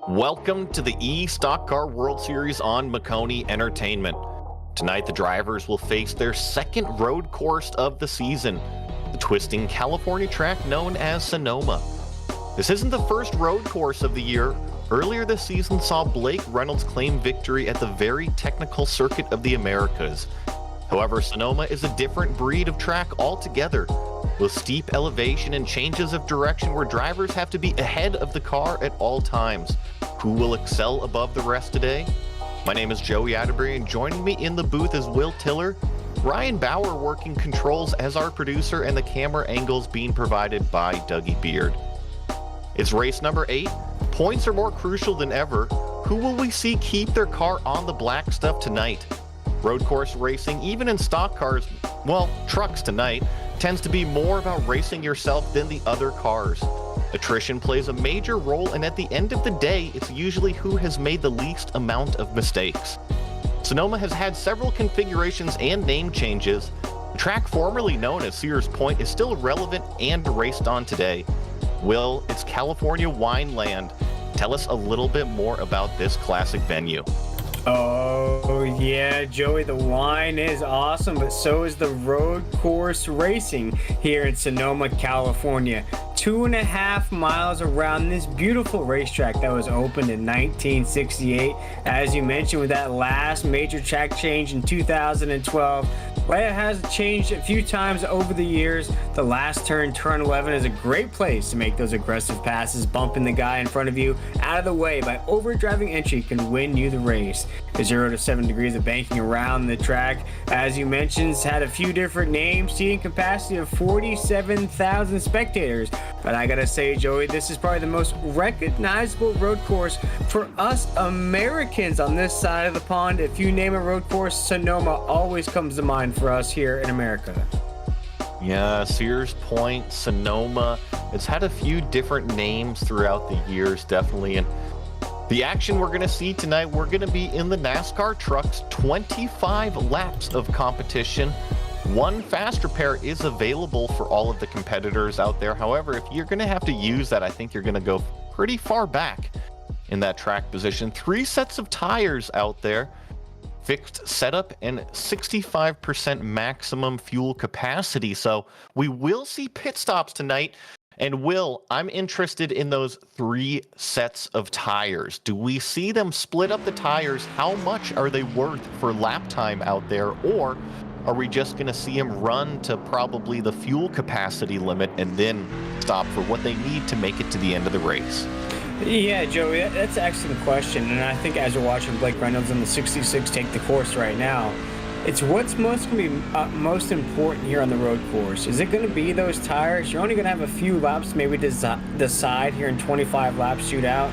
Welcome to the eStockCar World Series on Maconi Entertainment. Tonight, the drivers will face their second road course of the season, the twisting California track known as Sonoma. This isn't the first road course of the year. Earlier this season saw Blake Reynolds claim victory at the very technical circuit of the Americas. However, Sonoma is a different breed of track altogether, with steep elevation and changes of direction where drivers have to be ahead of the car at all times. Who will excel above the rest today? My name is Joey Atterbury, and joining me in the booth is Will Tiller, Ryan Bauer working controls as our producer, and the camera angles being provided by Dougie Beard. It's race number 8. Points are more crucial than ever. Who will we see keep their car on the black stuff tonight? Road course racing, even in stock cars, well, trucks tonight, tends to be more about racing yourself than the other cars. Attrition plays a major role, and at the end of the day, it's usually who has made the least amount of mistakes. Sonoma has had several configurations and name changes. The track formerly known as Sears Point is still relevant and raced on today. Will, it's California wine land. Tell us a little bit more about this classic venue. Oh yeah, Joey, the wine is awesome, but so is the road course racing here in Sonoma, California. 2.5 miles around this beautiful racetrack that was opened in 1968. As you mentioned, with that last major track change in 2012. While it has changed a few times over the years, the last turn, turn 11, is a great place to make those aggressive passes. Bumping the guy in front of you out of the way by overdriving entry can win you the race. The 0 to 7 degrees of banking around the track, as you mentioned, has had a few different names, seating capacity of 47,000 spectators. But I gotta say, Joey, this is probably the most recognizable road course for us Americans on this side of the pond. If you name a road course, Sonoma always comes to mind for us here in America. Yeah, Sears Point, Sonoma. It's had a few different names throughout the years, definitely. And the action we're going to see tonight, we're going to be in the NASCAR trucks, 25 laps of competition. One fast repair is available for all of the competitors out there. However, if you're going to have to use that, I think you're going to go pretty far back in that track position. 3 sets of tires out there, fixed setup, and 65% maximum fuel capacity. So we will see pit stops tonight. And Will, I'm interested in those 3 sets of tires. Do we see them split up the tires? How much are they worth for lap time out there? Or are we just going to see them run to probably the fuel capacity limit and then stop for what they need to make it to the end of the race? Yeah, Joey, that's an excellent question. And I think as we're watching Blake Reynolds in the 66 take the course right now, it's what's most going to be most important here on the road course. Is it going to be those tires? You're only going to have a few laps, maybe decide here in 25 laps shootout.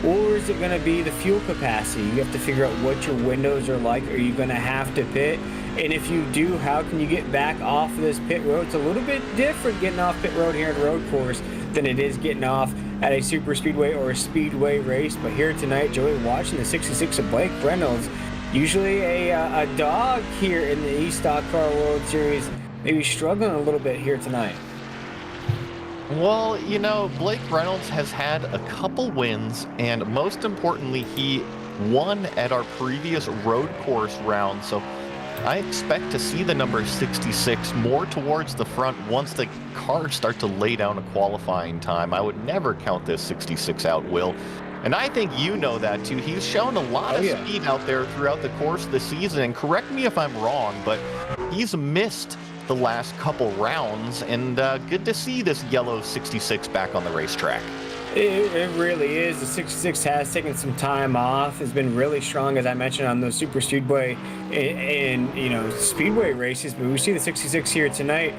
Or is it going to be the fuel capacity? You have to figure out what your windows are like. Are you going to have to pit? And if you do, how can you get back off of this pit road? It's a little bit different getting off pit road here at the road course than it is getting off at a super speedway or a speedway race. But here tonight, Joey, watching the 66 of Blake Reynolds, usually a dog here in the eStockCar World Series, maybe struggling a little bit here tonight. Well, you know, Blake Reynolds has had a couple wins, and most importantly, he won at our previous road course round. So I expect to see the number 66 more towards the front once the cars start to lay down a qualifying time. I would never count this 66 out, Will. And I think you know that too. He's shown a lot of speed out there throughout the course of the season. And correct me if I'm wrong, but he's missed the last couple rounds. And good to see this yellow 66 back on the racetrack. It really is. The 66 has taken some time off. Has been really strong, as I mentioned, on those super speedway and speedway races. But we see the 66 here tonight.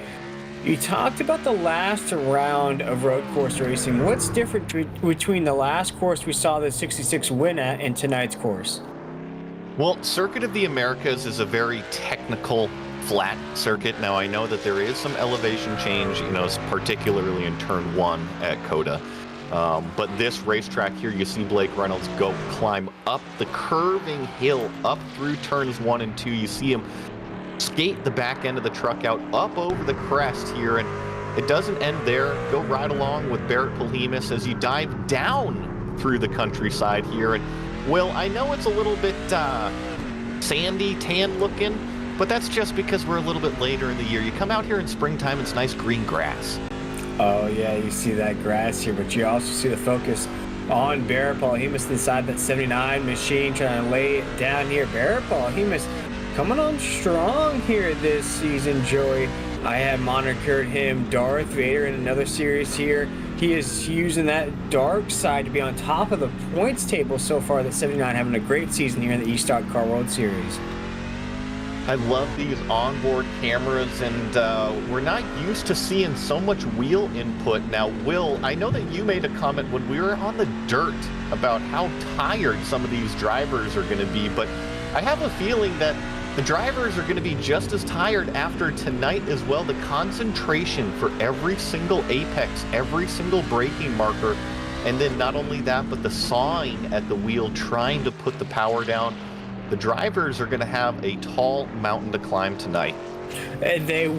You talked about the last round of road course racing. What's different between the last course we saw the 66 win at and tonight's course? Well, Circuit of the Americas is a very technical, flat circuit. Now, I know that there is some elevation change, particularly in turn 1 at COTA. But this racetrack here, you see Blake Reynolds go climb up the curving hill, up through turns 1 and 2. You see him skate the back end of the truck out up over the crest here, and it doesn't end there. Go right along with Barrett Polhemus as you dive down through the countryside here. And Will, I know it's a little bit sandy, tan looking, but that's just because we're a little bit later in the year. You come out here in springtime, it's nice green grass. Oh yeah, you see that grass here, but you also see the focus on Barrett Paulhemus inside that 79 machine, trying to lay it down here. Barrett Paulhemus coming on strong here this season, Joey. I have monikered him Darth Vader in another series here. He is using that dark side to be on top of the points table so far. That 79 having a great season here in the eStockCar World Series. I love these onboard cameras, and we're not used to seeing so much wheel input. Now, Will, I know that you made a comment when we were on the dirt about how tired some of these drivers are going to be, but I have a feeling that the drivers are going to be just as tired after tonight as well. The concentration for every single apex, every single braking marker, and then not only that, but the sawing at the wheel, trying to put the power down. The drivers are going to have a tall mountain to climb tonight. And they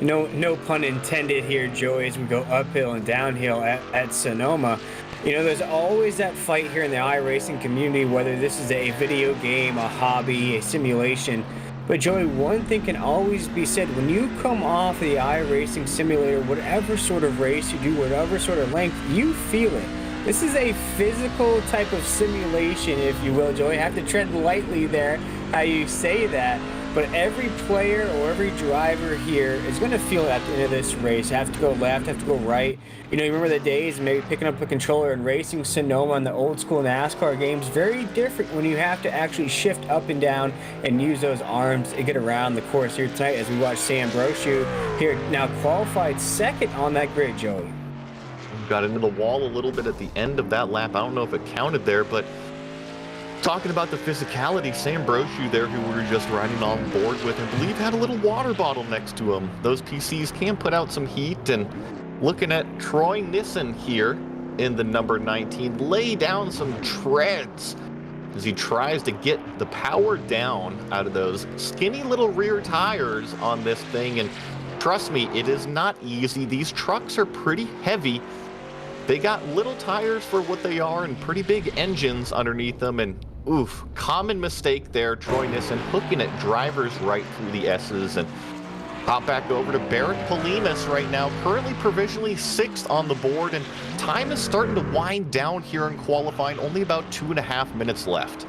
no pun intended here, Joey, as we go uphill and downhill at Sonoma. You know, there's always that fight here in the iRacing community, whether this is a video game, a hobby, a simulation. But Joey, one thing can always be said: when you come off the iRacing simulator, whatever sort of race you do, whatever sort of length, you feel it. This is a physical type of simulation, if you will, Joey. You have to tread lightly there, how you say that. But every player or every driver here is going to feel it at the end of this race. Have to go left, have to go right. You know, you remember the days maybe picking up a controller and racing Sonoma in the old school NASCAR games. Very different when you have to actually shift up and down and use those arms to get around the course here tonight, as we watch Sam Brochu here now qualified second on that grid, Joey. Got into the wall a little bit at the end of that lap. I don't know if it counted there, but talking about the physicality, Sam Brochu there, who we were just riding on board with, I believe had a little water bottle next to him. Those PCs can put out some heat. And looking at Troy Nissen here in the number 19, lay down some treads as he tries to get the power down out of those skinny little rear tires on this thing. And trust me, it is not easy. These trucks are pretty heavy. They got little tires for what they are and pretty big engines underneath them. And oof, common mistake there. Troy Nissen hooking at drivers right through the S's. And hop back over to Barrett Paulhemus right now, currently provisionally 6th on the board. And time is starting to wind down here in qualifying. Only about 2.5 minutes left.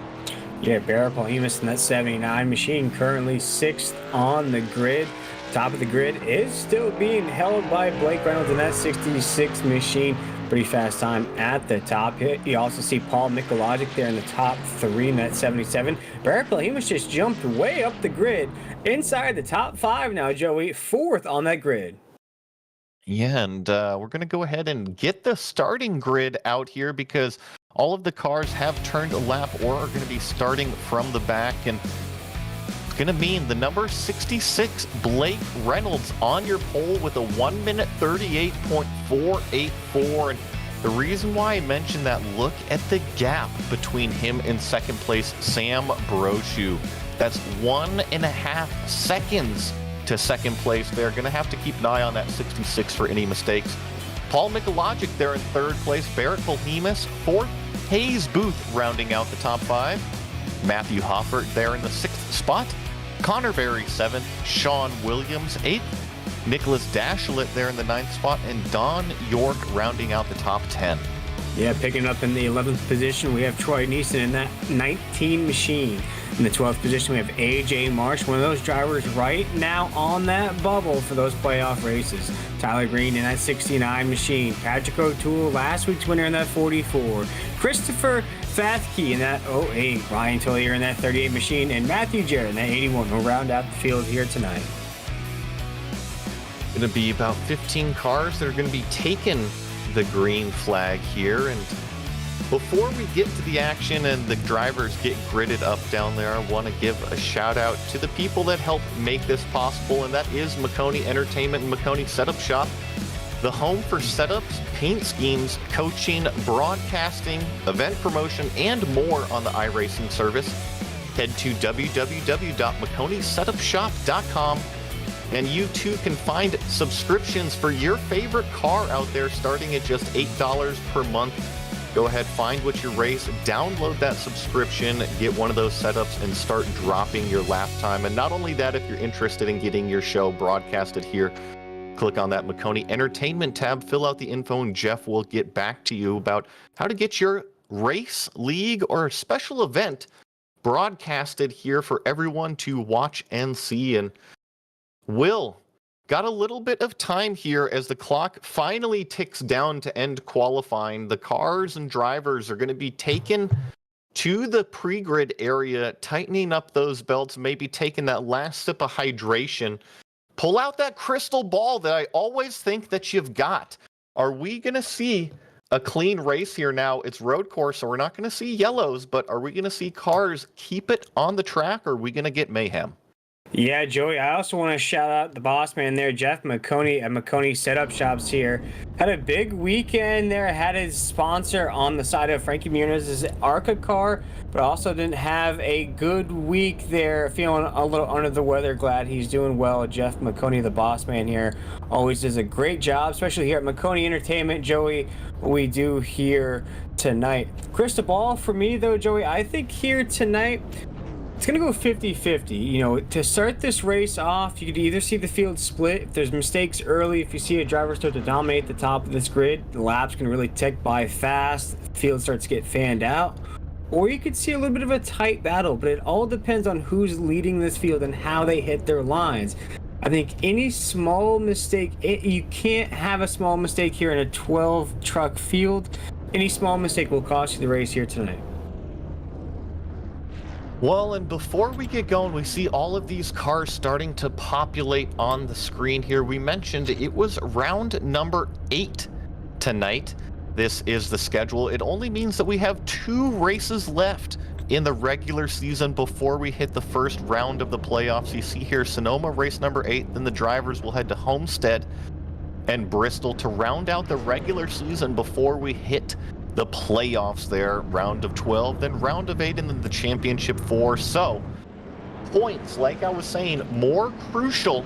Yeah, Barrett Paulhemus in that 79 machine, currently 6th on the grid. Top of the grid is still being held by Blake Reynolds in that 66 machine. Pretty fast time at the top. You also see Paul Mikologic there in the top 3 in that 77. Barrett Paulhemus just jumped way up the grid inside the top 5 now, Joey. 4th on that grid. Yeah, and we're going to go ahead and get the starting grid out here, because all of the cars have turned a lap or are going to be starting from the back. And it's going to mean the number 66, Blake Reynolds, on your pole with a 1 minute 38.484. And the reason why I mentioned that, look at the gap between him and second place, Sam Brochu. That's 1.5 seconds to second place. They're going to have to keep an eye on that 66 for any mistakes. Paul Mikologic there in 3rd place, Barrett Paulhemus 4th, Hayes Booth rounding out the top 5. Matthew Hoffert there in the 6th spot. Connor Berry 7th. Sean Williams 8th. Nicholas Dashlett there in the 9th spot. And Don York rounding out the top 10. Yeah, picking up in the 11th position, we have Troy Nissen in that 19 machine. In the 12th position, we have AJ Marsh, one of those drivers right now on that bubble for those playoff races. Tyler Green in that 69 machine. Patrick O'Toole, last week's winner in that 44. Christopher Fathke in that 08. Ryan Tullier in that 38 machine. And Matthew Jarrett in that 81 will round out the field here tonight. Going to be about 15 cars that are going to be taking the green flag here. And before we get to the action and the drivers get gridded up down there, I want to give a shout out to the people that help make this possible, and that is Maconi Entertainment and Maconi Setup Shop, the home for setups, paint schemes, coaching, broadcasting, event promotion, and more on the iRacing service. Head to www.maconisetupshop.com, and you too can find subscriptions for your favorite car out there starting at just $8 per month. Go ahead, find what you race, download that subscription, get one of those setups, and start dropping your lap time. And not only that, if you're interested in getting your show broadcasted here, click on that Maconi Entertainment tab, fill out the info, and Jeff will get back to you about how to get your race, league, or special event broadcasted here for everyone to watch and see. And Will, got a little bit of time here as the clock finally ticks down to end qualifying. The cars and drivers are going to be taken to the pre-grid area, tightening up those belts, maybe taking that last sip of hydration. Pull out that crystal ball that I always think that you've got. Are we going to see a clean race here now? It's road course, so we're not going to see yellows, but are we going to see cars keep it on the track, or are we going to get mayhem? Yeah, Joey, I also want to shout out the boss man there, Jeff Maconi at Maconi Setup Shops here. Had a big weekend there, had his sponsor on the side of Frankie Muniz' ARCA car, but also didn't have a good week there, feeling a little under the weather. Glad he's doing well. Jeff Maconi, the boss man here, always does a great job, especially here at Maconi Entertainment, Joey, what we do here tonight. Crystal ball for me, though, Joey, I think here tonight, it's going to go 50-50. You know, to start this race off, you could either see the field split. If there's mistakes early, if you see a driver start to dominate the top of this grid, the laps can really tick by fast, the field starts to get fanned out. Or you could see a little bit of a tight battle, but it all depends on who's leading this field and how they hit their lines. I think any small mistake, you can't have a small mistake here in a 12 truck field. Any small mistake will cost you the race here tonight. Well, and before we get going, we see all of these cars starting to populate on the screen here. We mentioned it was round number 8 tonight. This is the schedule. It only means that we have 2 races left in the regular season before we hit the first round of the playoffs. You see here, Sonoma race number 8, then the drivers will head to Homestead and Bristol to round out the regular season before we hit the playoffs there, round of 12, then round of 8, and then the championship 4. So points, like I was saying, more crucial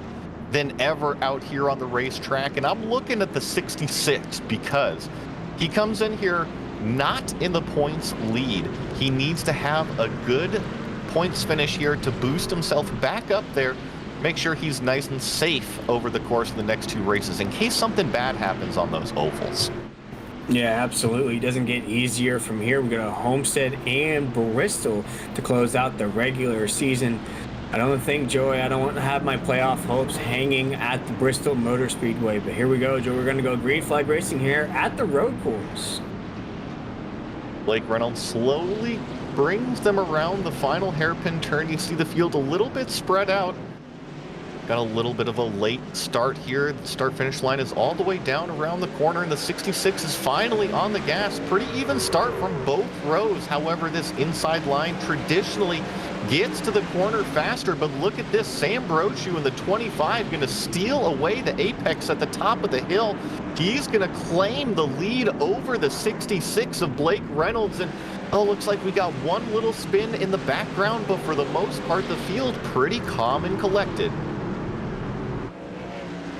than ever out here on the racetrack. And I'm looking at the 66 because he comes in here not in the points lead. He needs to have a good points finish here to boost himself back up there, make sure he's nice and safe over the course of the next 2 races in case something bad happens on those ovals. Yeah, absolutely. It doesn't get easier from here. We go to Homestead and Bristol to close out the regular season. I don't think, Joey, I don't want to have my playoff hopes hanging at the Bristol Motor Speedway. But here we go, Joe. We're going to go green flag racing here at the road course. Blake Reynolds slowly brings them around the final hairpin turn. You see the field a little bit spread out. Got a little bit of a late start here. The start-finish line is all the way down around the corner, and the 66 is finally on the gas. Pretty even start from both rows. However, this inside line traditionally gets to the corner faster, but look at this. Sam Brochu in the 25 going to steal away the apex at the top of the hill. He's going to claim the lead over the 66 of Blake Reynolds, and oh, looks like we got one little spin in the background, but for the most part, the field pretty calm and collected.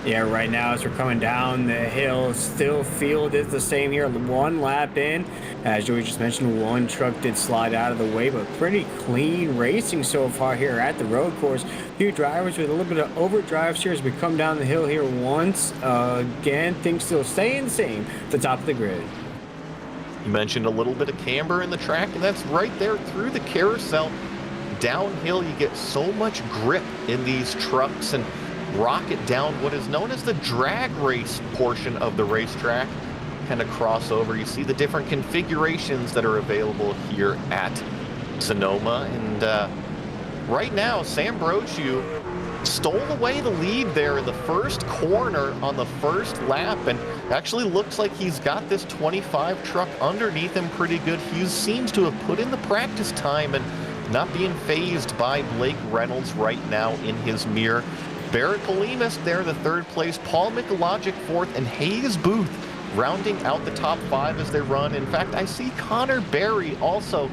Yeah, right now as we're coming down the hill, still field is the same here. 1 lap in. As Joey just mentioned, 1 truck did slide out of the way, but pretty clean racing so far here at the road course. A few drivers with a little bit of overdrives here as we come down the hill here once. Again, things still staying the same at the top of the grid. You mentioned a little bit of camber in the track, and that's right there through the carousel. Downhill, you get so much grip in these trucks and rocket down what is known as the drag race portion of the racetrack, kind of crossover. You see the different configurations that are available here at Sonoma, and right now Sam Brochu stole away the lead there in the first corner on the first lap, and actually looks like he's got this 25 truck underneath him pretty good. He seems to have put in the practice time and not being phased by Blake Reynolds right now in his mirror. Barrett Polimas there, the 3rd place, Paul Mikologic 4th, and Hayes Booth rounding out the top 5 as they run. In fact, I see Connor Berry also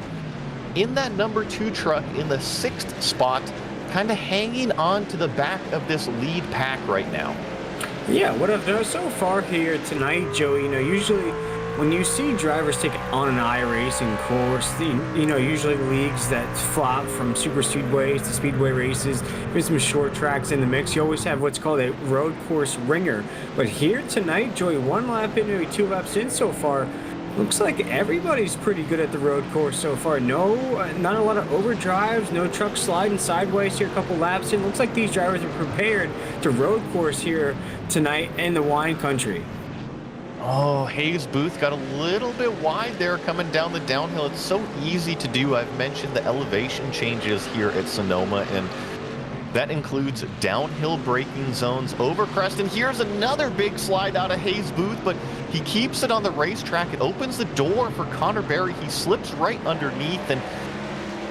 in that number 2 truck in the 6th spot, kind of hanging on to the back of this lead pack right now. Yeah, what I've done so far here tonight, Joey, you know, usually when you see drivers take on an iRacing course, usually leagues that flop from super speedways to speedway races, there's some short tracks in the mix. You always have what's called a road course ringer. But here tonight, Joey, 1 lap in, maybe 2 laps in so far, looks like everybody's pretty good at the road course so far. No, not a lot of overdrives, no trucks sliding sideways here a couple laps in. Looks like these drivers are prepared to road course here tonight in the wine country. Oh, Hayes Booth got a little bit wide there coming down the downhill. It's so easy to do. I've mentioned the elevation changes here at Sonoma, and that includes downhill braking zones, over crest, and here's another big slide out of Hayes Booth, but he keeps it on the racetrack. It opens the door for Connor Berry. He slips right underneath, and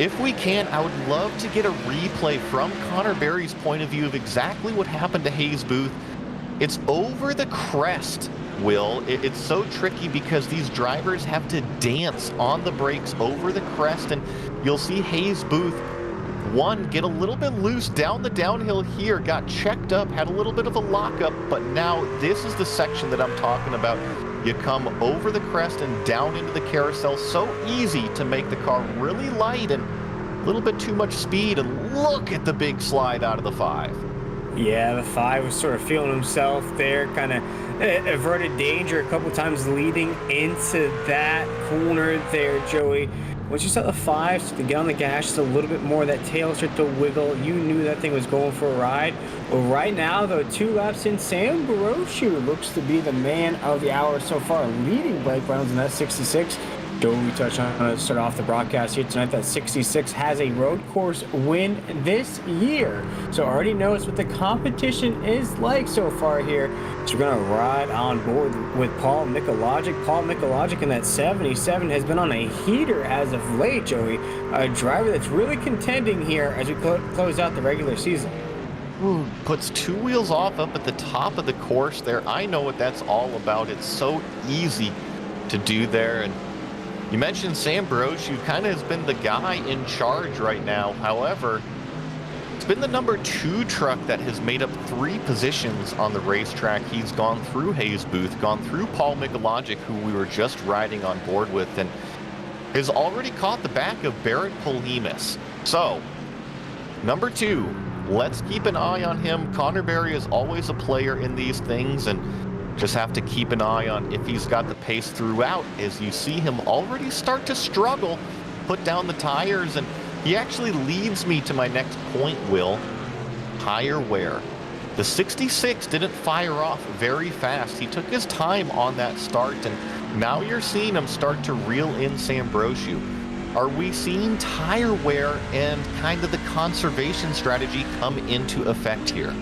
if we can, I would love to get a replay from Connor Berry's point of view of exactly what happened to Hayes Booth. It's over the crest, Will. It's so tricky because these drivers have to dance on the brakes over the crest, and you'll see Hayes Booth get a little bit loose down the downhill here, got checked up, had a little bit of a lockup, but now this is the section that I'm talking about. You come over the crest and down into the carousel. So easy to make the car really light and a little bit too much speed, and look at the big slide out of the 5. Yeah, the 5 was sort of feeling himself there, kind of averted danger a couple times leading into that corner there, Joey. Once you saw the 5 start to get on the gas just a little bit more, that tail start to wiggle, you knew that thing was going for a ride. Well, right now, though, 2 laps in, Sam Baroshu looks to be the man of the hour so far, leading Blake Reynolds in that 66. Joe, we touched on it to start off the broadcast here tonight, that 66 has a road course win this year. So already knows what the competition is like so far here. So we're going to ride on board with Paul Mikologic. Paul Mikologic in that 77 has been on a heater as of late, Joey. A driver that's really contending here as we close out the regular season. Ooh, puts 2 wheels off up at the top of the course there. I know what that's all about. It's so easy to do there. And you mentioned Sam Baroshu kind of has been the guy in charge right now. However, it's been the number 2 truck that has made up 3 positions on the racetrack. He's gone through Hayes Booth, gone through Paul Mikologic, who we were just riding on board with, and has already caught the back of Barrett Polimis. So, number 2, let's keep an eye on him. Connor Berry is always a player in these things, and just have to keep an eye on if he's got the pace throughout, as you see him already start to struggle, put down the tires, and he actually leads me to my next point, Will. Tire wear. The 66 didn't fire off very fast. He took his time on that start, and now you're seeing him start to reel in Sam Baroshu. Are we seeing tire wear and kind of the conservation strategy come into effect here?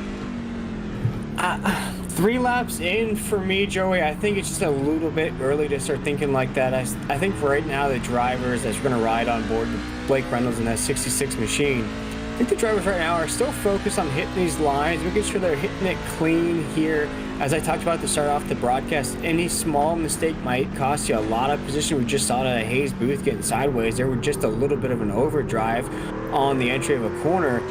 3 laps in for me, Joey. I think it's just a little bit early to start thinking like that. I think right now the drivers that's going to ride on board with Blake Reynolds in that 66 machine, I think the drivers right now are still focused on hitting these lines, making sure they're hitting it clean here. As I talked about to start off the broadcast, any small mistake might cost you a lot of position. We just saw that Hayes Booth getting sideways. There was just a little bit of an overdrive on the entry of a corner.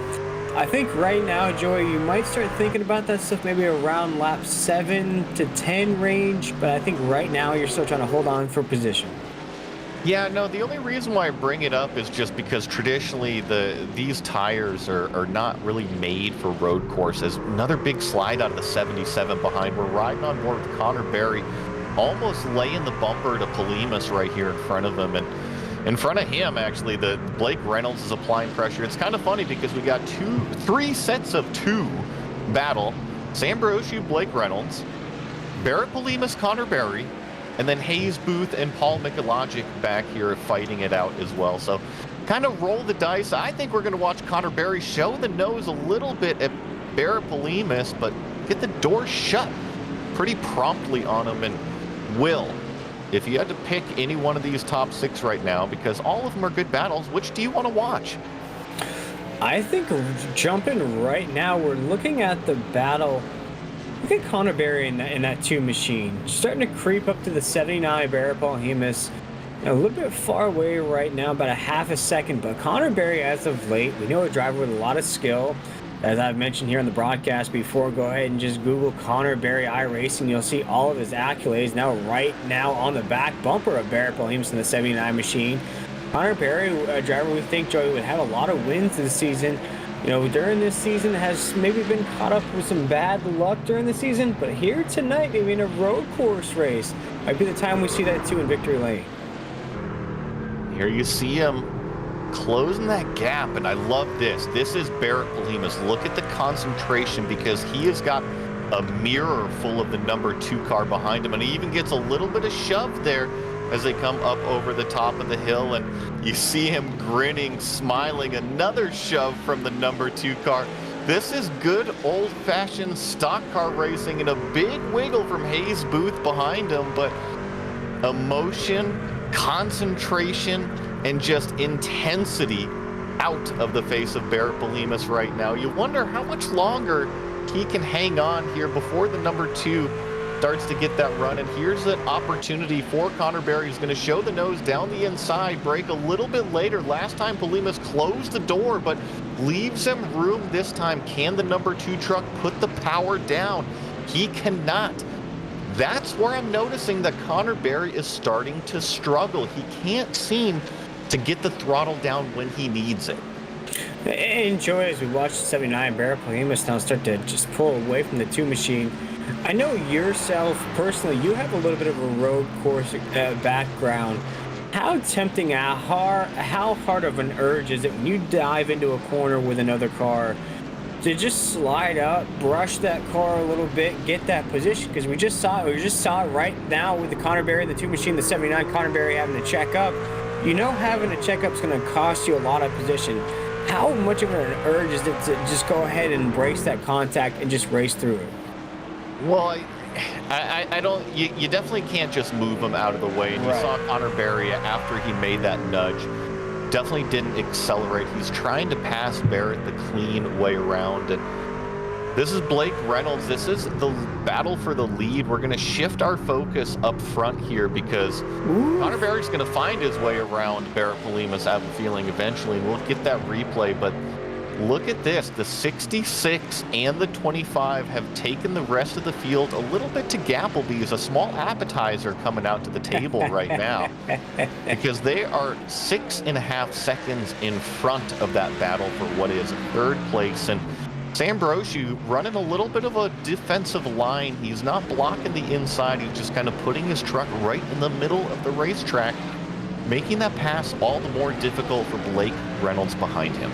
I think right now, Joey, you might start thinking about that stuff maybe around lap 7 to 10 range, but I think right now you're still trying to hold on for position. Yeah, no, the only reason why I bring it up is just because traditionally these tires are not really made for road courses. Another big slide out of the 77 behind. We're riding on board with Connor Berry, almost laying the bumper to Polimis right here in front of him. And in front of him, actually, the Blake Reynolds is applying pressure. It's kind of funny because we got 3 sets of 2 battle. Sam Baroshu, Blake Reynolds, Barrett Polimis, Connor Berry, and then Hayes Booth and Paul Mikologic back here fighting it out as well. So kind of roll the dice. I think we're going to watch Connor Berry show the nose a little bit at Barrett Polimis, but get the door shut pretty promptly on him. And Will, if you had to pick any one of these top 6 right now, because all of them are good battles, which do you want to watch? I think jumping right now, we're looking at the battle. Look at Connor Berry in that 2 machine. Starting to creep up to the 79 Barrett Polimis. A little bit far away right now, about a half a second. But Connor Berry, as of late, we know a driver with a lot of skill. As I've mentioned here on the broadcast before, go ahead and just Google Connor Berry iRacing. You'll see all of his accolades right now on the back bumper of Barrett Williams in the 79 machine. Connor Berry, a driver we think, Joey, would have a lot of wins this season. You know, during this season has maybe been caught up with some bad luck during the season, but here tonight, maybe in a road course race, might be the time we see that too in victory lane. Here you see him closing that gap, and I love this. This is Barrett Polimas. Look at the concentration, because he has got a mirror full of the number 2 car behind him, and he even gets a little bit of shove there as they come up over the top of the hill, and you see him grinning, smiling. Another shove from the number 2 car. This is good old-fashioned stock car racing, and a big wiggle from Hayes Booth behind him, but emotion, concentration, and just intensity out of the face of Barrett Polimas right now. You wonder how much longer he can hang on here before the number 2 starts to get that run. And here's an opportunity for Connor Berry. He's going to show the nose down the inside, break a little bit later. Last time Polimas closed the door, but leaves him room this time. Can the number 2 truck put the power down? He cannot. That's where I'm noticing that Connor Berry is starting to struggle. He can't seem to get the throttle down when he needs it. Enjoy as we watch the 79 Barrett Polimas now start to just pull away from the 2 machine. I know yourself personally, you have a little bit of a road course background. How tempting, how hard of an urge is it when you dive into a corner with another car to just slide up, brush that car a little bit, get that position? Because we just saw it right now with the Connor Berry, the 2 machine, the 79 Connor Berry having to check up. You know, having a checkup is going to cost you a lot of position. How much of an urge is it to just go ahead and embrace that contact and just race through it? Well, I don't. You definitely can't just move him out of the way. And you saw Connor Berry after he made that nudge, definitely didn't accelerate. He's trying to pass Barrett the clean way around, and this is Blake Reynolds. This is the battle for the lead. We're going to shift our focus up front here, because Connor Berry's going to find his way around Barrett Polimas, I have a feeling, eventually. And we'll get that replay, but look at this. The 66 and the 25 have taken the rest of the field a little bit to Gapplebee's, a small appetizer coming out to the table right now, because they are 6.5 seconds in front of that battle for what is 3rd place. And Sam Brochu running a little bit of a defensive line. He's not blocking the inside. He's just kind of putting his truck right in the middle of the racetrack, making that pass all the more difficult for Blake Reynolds behind him.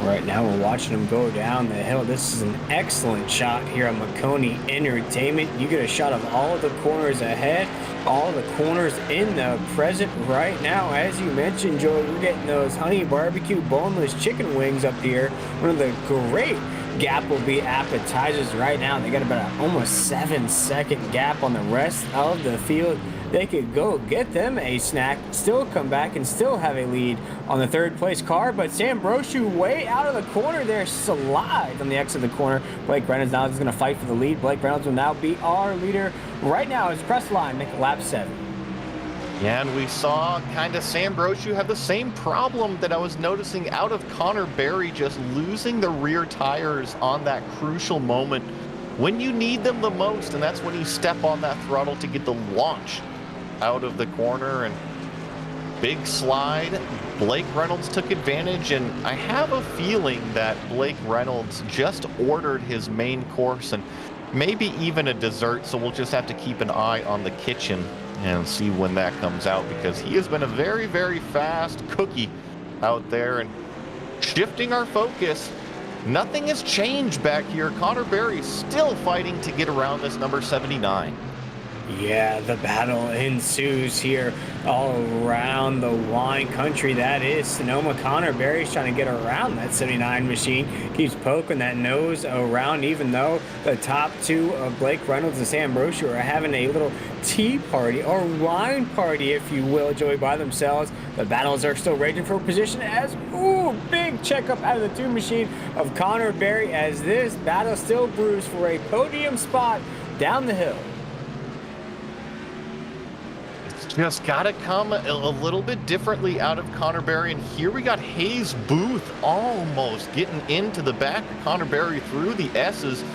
Right now we're watching him go down the hill. This is an excellent shot here on Maconi Entertainment. You get a shot of all of the corners ahead, all the corners in the present right now. As you mentioned, Joey, we're getting those honey barbecue boneless chicken wings up here. One of the great Gapplebee appetizers right now. They got about an almost 7-second gap on the rest of the field. They could go get them a snack, still come back and still have a lead on the 3rd place car. But Sam Brochu way out of the corner there, slides on the exit of the corner. Blake Reynolds now is going to fight for the lead. Blake Reynolds will now be our leader right now as across the line, make lap 7. Yeah, and we saw kind of Sam Brochu have the same problem that I was noticing out of Connor Berry, just losing the rear tires on that crucial moment when you need them the most, and that's when you step on that throttle to get the launch out of the corner. And big slide. Blake Reynolds took advantage, and I have a feeling that Blake Reynolds just ordered his main course and maybe even a dessert, so we'll just have to keep an eye on the kitchen and see when that comes out, because he has been a very, very fast cookie out there. And shifting our focus, nothing has changed back here. Connor Berry still fighting to get around this number 79. Yeah, the battle ensues here all around the wine country. That is Sonoma. Connor Berry's trying to get around that 79 machine. Keeps poking that nose around, even though the top 2 of Blake Reynolds and Sam Brochu are having a little tea party, or wine party, if you will, Joey, by themselves. The battles are still raging for position as, big checkup out of the 2 machine of Connor Berry, as this battle still brews for a podium spot down the hill. Just gotta come a little bit differently out of Connor Berry, and here we got Hayes Booth almost getting into the back of Connor Berry through the S's,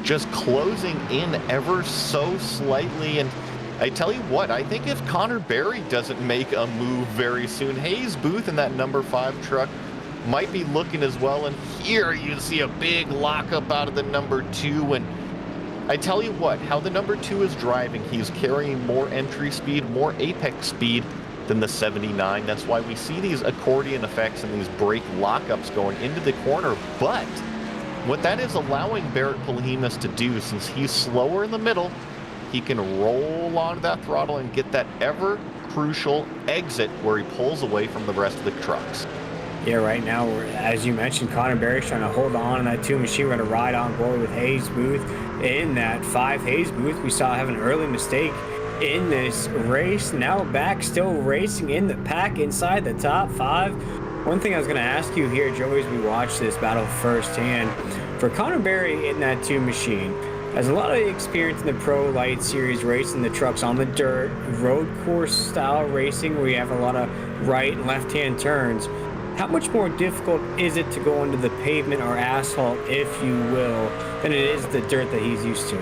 just closing in ever so slightly. And I tell you what, I think if Connor Berry doesn't make a move very soon, Hayes Booth in that number 5 truck might be looking as well. And here you see a big lockup out of the number 2, and I tell you what, how the number 2 is driving, he's carrying more entry speed, more apex speed than the 79. That's why we see these accordion effects and these brake lockups going into the corner. But what that is allowing Barrett Polhemus to do, since he's slower in the middle, he can roll onto that throttle and get that ever crucial exit where he pulls away from the rest of the trucks. Yeah, right now, as you mentioned, Connor Berry's trying to hold on in that 2 machine. We're going to ride on board with Hayes Booth in that 5 Hayes Booth. We saw have an early mistake in this race. Now back, still racing in the pack inside the top 5. One thing I was going to ask you here, Joey, as we watch this battle firsthand, for Connor Berry in that 2 machine, has a lot of experience in the Pro Light Series racing the trucks on the dirt, road course style racing where you have a lot of right and left hand turns. How much more difficult is it to go onto the pavement or asphalt, if you will, than it is the dirt that he's used to?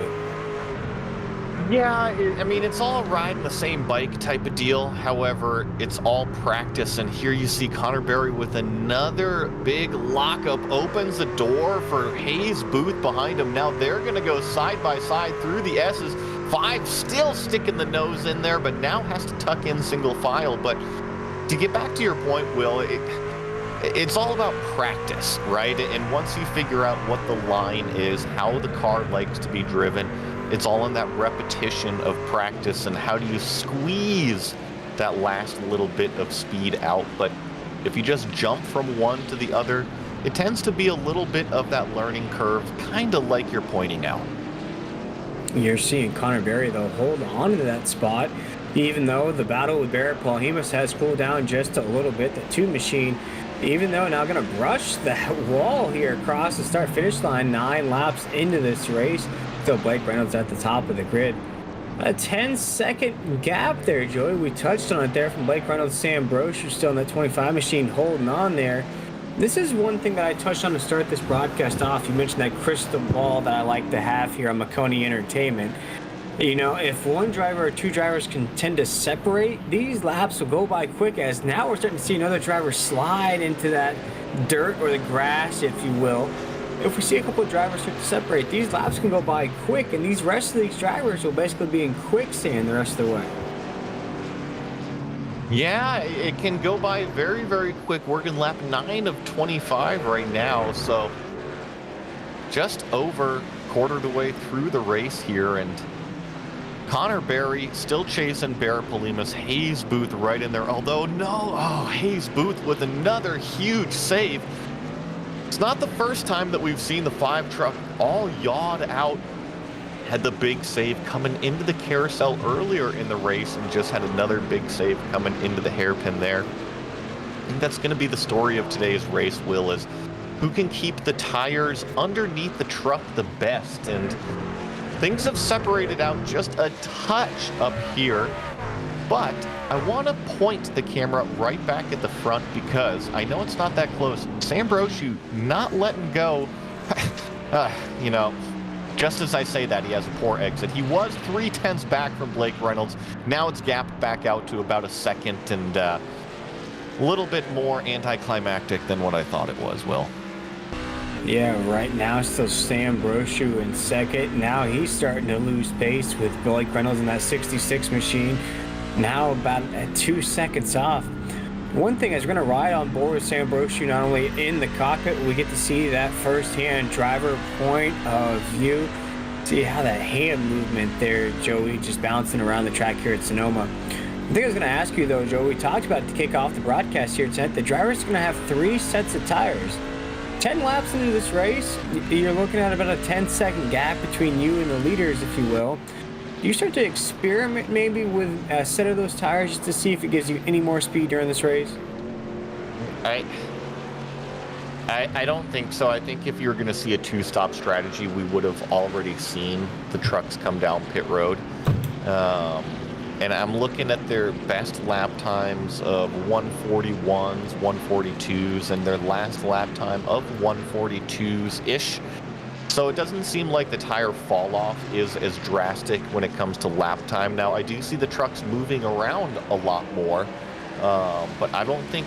Yeah, I mean, it's all riding the same bike type of deal. However, it's all practice. And here you see Connor Berry with another big lockup, opens the door for Hayes Booth behind him. Now they're going to go side by side through the S's. 5 still sticking the nose in there, but now has to tuck in single file. But to get back to your point, Will, it's all about practice, right? And once you figure out what the line is, how the car likes to be driven, it's all in that repetition of practice and how do you squeeze that last little bit of speed out. But if you just jump from one to the other, it tends to be a little bit of that learning curve, kind of like you're pointing out. You're seeing Connor Berry, though, hold on to that spot, even though the battle with Barrett Polhemus has cooled down just a little bit. The 2 machine, even though now going to brush that wall here across the start-finish line, 9 laps into this race. Still Blake Reynolds at the top of the grid. A 10-second gap there, Joey. We touched on it there from Blake Reynolds, Sam Brochu still in that 25 machine holding on there. This is one thing that I touched on to start this broadcast off. You mentioned that crystal ball that I like to have here on Maconi Entertainment. You know, if one driver or 2 drivers can tend to separate, these laps will go by quick, as now we're starting to see another driver slide into that dirt or the grass, if you will. If we see a couple of drivers start to separate, these laps can go by quick, and these rest of these drivers will basically be in quicksand the rest of the way. Yeah, it can go by very, very quick. We're in lap 9 of 25 right now, so just over quarter of the way through the race here, and Connor Berry still chasing Barrett Polhemus. Hayes Booth right in there, although Hayes Booth with another huge save. It's not the first time that we've seen the 5 truck all yawed out. Had the big save coming into the carousel earlier in the race and just had another big save coming into the hairpin there. I think that's going to be the story of today's race, Will, is who can keep the tires underneath the truck the best. And things have separated out just a touch up here, but I want to point the camera right back at the front because I know it's not that close. Sam Brochu not letting go. You know, just as I say that, he has a poor exit. He was 0.3 back from Blake Reynolds. Now it's gapped back out to about a second, and a little bit more anticlimactic than what I thought it was, Will. Yeah, right now still Sam Brochu in second. Now he's starting to lose pace with Blake Reynolds in that 66 machine. Now about 2 seconds off. One thing is we're going to ride on board with Sam Brochu not only in the cockpit, we get to see that first-hand driver point of view. See how that hand movement there, Joey, just bouncing around the track here at Sonoma. The thing I was going to ask you, though, Joe, we talked about it to kick off the broadcast here tonight. The driver's going to have 3 sets of tires. 10 laps into this race, you're looking at about a 10-second gap between you and the leaders, if you will. Do you start to experiment maybe with a set of those tires just to see if it gives you any more speed during this race? I don't think so. I think if you were going to see a 2-stop strategy, we would have already seen the trucks come down pit road. and I'm looking at their best lap times of 141s, 142s, and their last lap time of 142s-ish. So it doesn't seem like the tire fall off is as drastic when it comes to lap time. Now, I do see the trucks moving around a lot more, but I don't think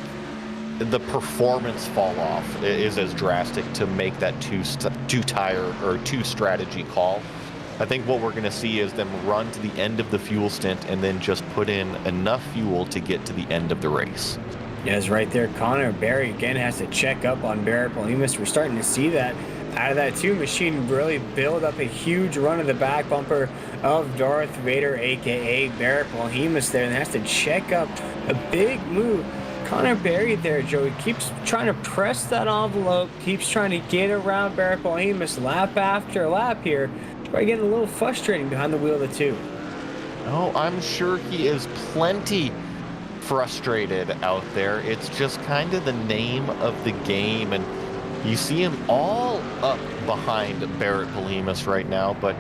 the performance fall off is as drastic to make that two tire or two strategy call. I think what we're going to see is them run to the end of the fuel stint and then just put in enough fuel to get to the end of the race. Yes, right there. Connor Berry again has to check up on Barrett Polimas. We're starting to see that out of that two machine really build up a huge run of the back bumper of Darth Vader, aka Barrett Polimas there, and has to check up a big move. Connor Berry there, Joey, keeps trying to press that envelope, keeps trying to get around Barrett Polimas lap after lap here. Probably getting a little frustrating behind the wheel of the two. Oh, I'm sure he is plenty frustrated out there. It's just kind of the name of the game, and you see him all up behind Barrett Polimas right now, but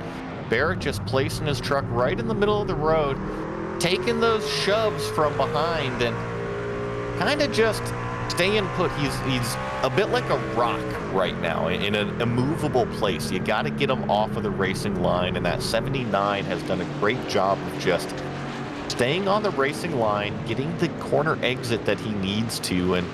Barrett just placing his truck right in the middle of the road, taking those shoves from behind and kind of just staying put. He's a bit like a rock right now in an immovable place. You got to get him off of the racing line, and that 79 has done a great job of just staying on the racing line, getting the corner exit that he needs to, and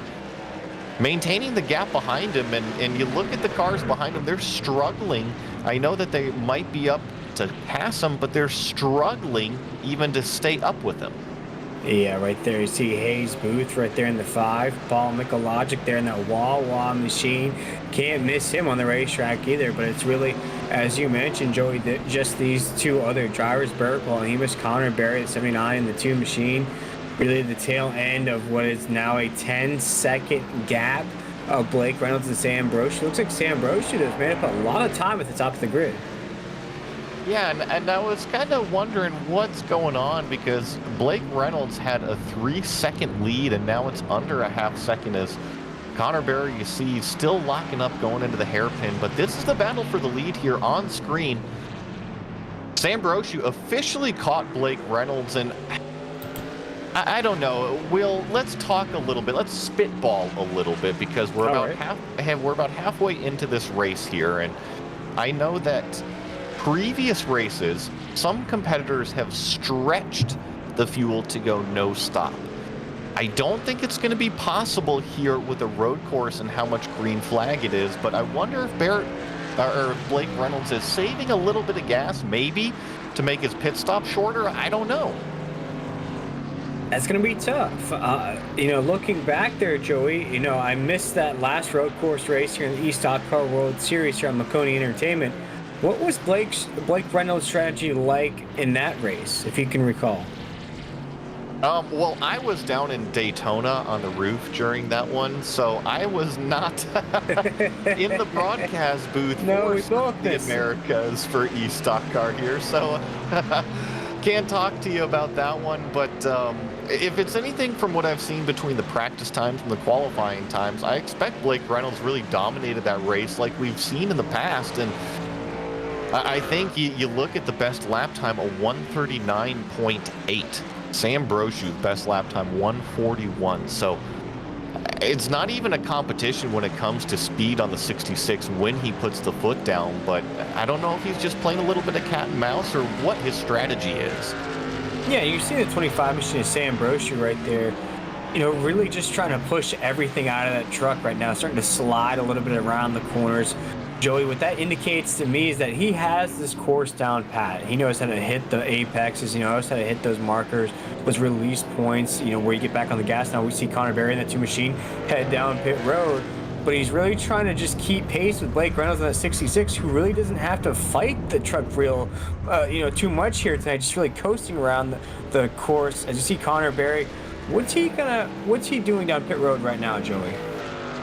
maintaining the gap behind him. And you look at the cars behind him, they're struggling. I know that they might be up to pass him, but they're struggling even to stay up with him. Yeah, right there you see Hayes Booth right there in the 5. Paul Mikologic there in that wah-wah machine. Can't miss him on the racetrack either, but it's really, as you mentioned, Joey, just these two other drivers, Barrett Polimas, Connor Berry at 79 in the 2 machine. Really the tail end of what is now a 10-second gap of Blake Reynolds and Sam Brochu. Looks like Sam Brochu has made up a lot of time at the top of the grid. Yeah, and I was kind of wondering what's going on, because Blake Reynolds had a 3-second lead, and now it's under a half second as Connor Berry, you see, still locking up going into the hairpin. But this is the battle for the lead here on screen. Sam Brochu officially caught Blake Reynolds, and I don't know. Let's talk a little bit. Let's spitball a little bit, because we're about halfway into this race here, and I know that previous races, some competitors have stretched the fuel to go no stop. I don't think it's going to be possible here with a road course and how much green flag it is, but I wonder if Blake Reynolds is saving a little bit of gas, maybe, to make his pit stop shorter. I don't know. That's going to be tough. Looking back there, Joey, I missed that last road course race here in the eStockCar World Series here on Maconi Entertainment. What was Blake Reynolds' strategy like in that race, if you can recall? Well, I was down in Daytona on the roof during that one, so I was not in the broadcast booth for the Americas for eStockCar here, so can't talk to you about that one. But if it's anything from what I've seen between the practice times and the qualifying times, I expect Blake Reynolds really dominated that race like we've seen in the past, and I think you look at the best lap time, a 139.8. Sam Brochu, best lap time, 141. So it's not even a competition when it comes to speed on the 66 when he puts the foot down, but I don't know if he's just playing a little bit of cat and mouse or what his strategy is. Yeah, you see the 25 machine of Sam Brochu right there. Really just trying to push everything out of that truck right now, starting to slide a little bit around the corners. Joey, what that indicates to me is that he has this course down pat. He knows how to hit the apexes, he knows how to hit those markers, those release points, where you get back on the gas. Now we see Connor Berry in that 2 machine head down pit road, but he's really trying to just keep pace with Blake Reynolds on that 66, who really doesn't have to fight the truck real, too much here tonight, just really coasting around the course. As you see Connor Berry, what's he doing down pit road right now, Joey?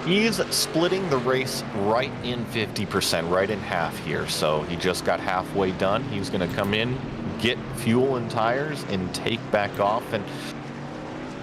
He's splitting the race right in 50%, right in half here. So he just got halfway done. He's going to come in, get fuel and tires, and take back off. And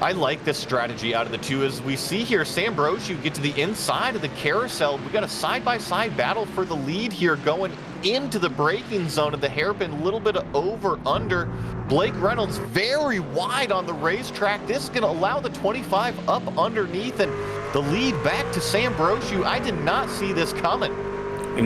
I like this strategy out of the two. As we see here, Sam Brochu get to the inside of the carousel. We got a side-by-side battle for the lead here going into the braking zone of the hairpin, a little bit of over under. Blake Reynolds very wide on the racetrack. This is going to allow the 25 up underneath and the lead back to Sam Brochu. I did not see this coming.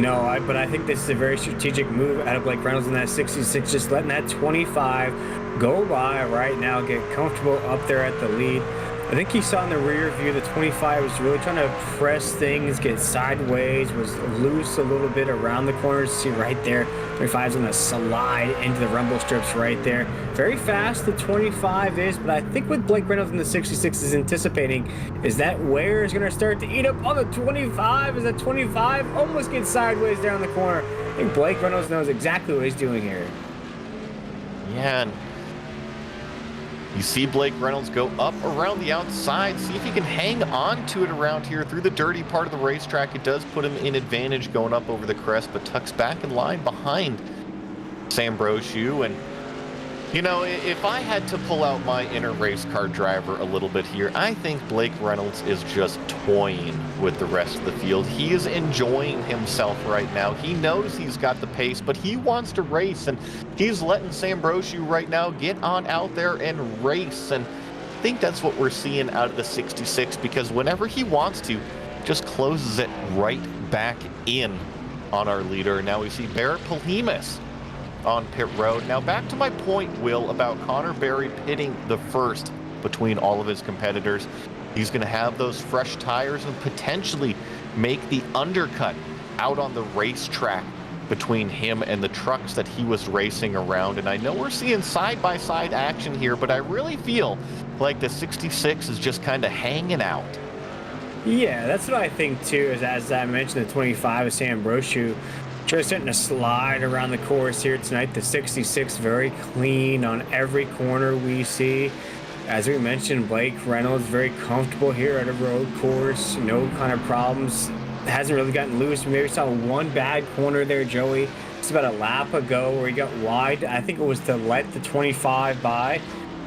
No, but I think this is a very strategic move out of Blake Reynolds in that 66, just letting that 25 go by right now, get comfortable up there at the lead. I think he saw in the rear view the 25 was really trying to press things, get sideways, was loose a little bit around the corners. See right there, 25's going to slide into the rumble strips right there. Very fast the 25 is, but I think what Blake Reynolds in the 66 is anticipating is that wear is going to start to eat up on the 25 as that 25 almost gets sideways down the corner. I think Blake Reynolds knows exactly what he's doing here. Yeah, and you see Blake Reynolds go up around the outside, see if he can hang on to it around here through the dirty part of the racetrack. It does put him in advantage going up over the crest, but tucks back in line behind Sam Brochu. And, you know, if I had to pull out my inner race car driver a little bit here, I think Blake Reynolds is just toying with the rest of the field. He is enjoying himself right now. He knows he's got the pace, but he wants to race, and he's letting Sam Brochu right now get on out there and race. And I think that's what we're seeing out of the 66, because whenever he wants to, just closes it right back in on our leader. Now we see Barrett Polhemus on pit road. Now back to my point, Will, about Connor Berry pitting the first between all of his competitors. He's going to have those fresh tires and potentially make the undercut out on the racetrack between him and the trucks that he was racing around. And I know we're seeing side-by-side action here, but I really feel like the 66 is just kind of hanging out. Yeah, that's what I think too, is as I mentioned, the 25 of Sam Brochu just starting to slide around the course here tonight. The 66 very clean on every corner we see. As we mentioned, Blake Reynolds very comfortable here at a road course. No kind of problems. Hasn't really gotten loose. Maybe saw one bad corner there, Joey. It's about a lap ago where he got wide. I think it was to let the 25 by.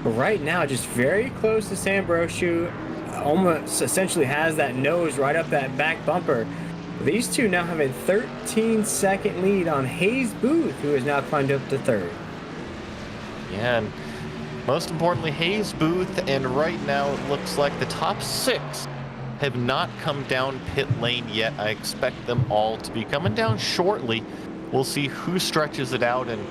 But right now, just very close to Sam Brochu. Almost essentially has that nose right up that back bumper. These two now have a 13-second lead on Hayes Booth, who has now climbed up to third. Yeah, and most importantly, Hayes Booth, and right now it looks like the top 6 have not come down pit lane yet. I expect them all to be coming down shortly. We'll see who stretches it out. And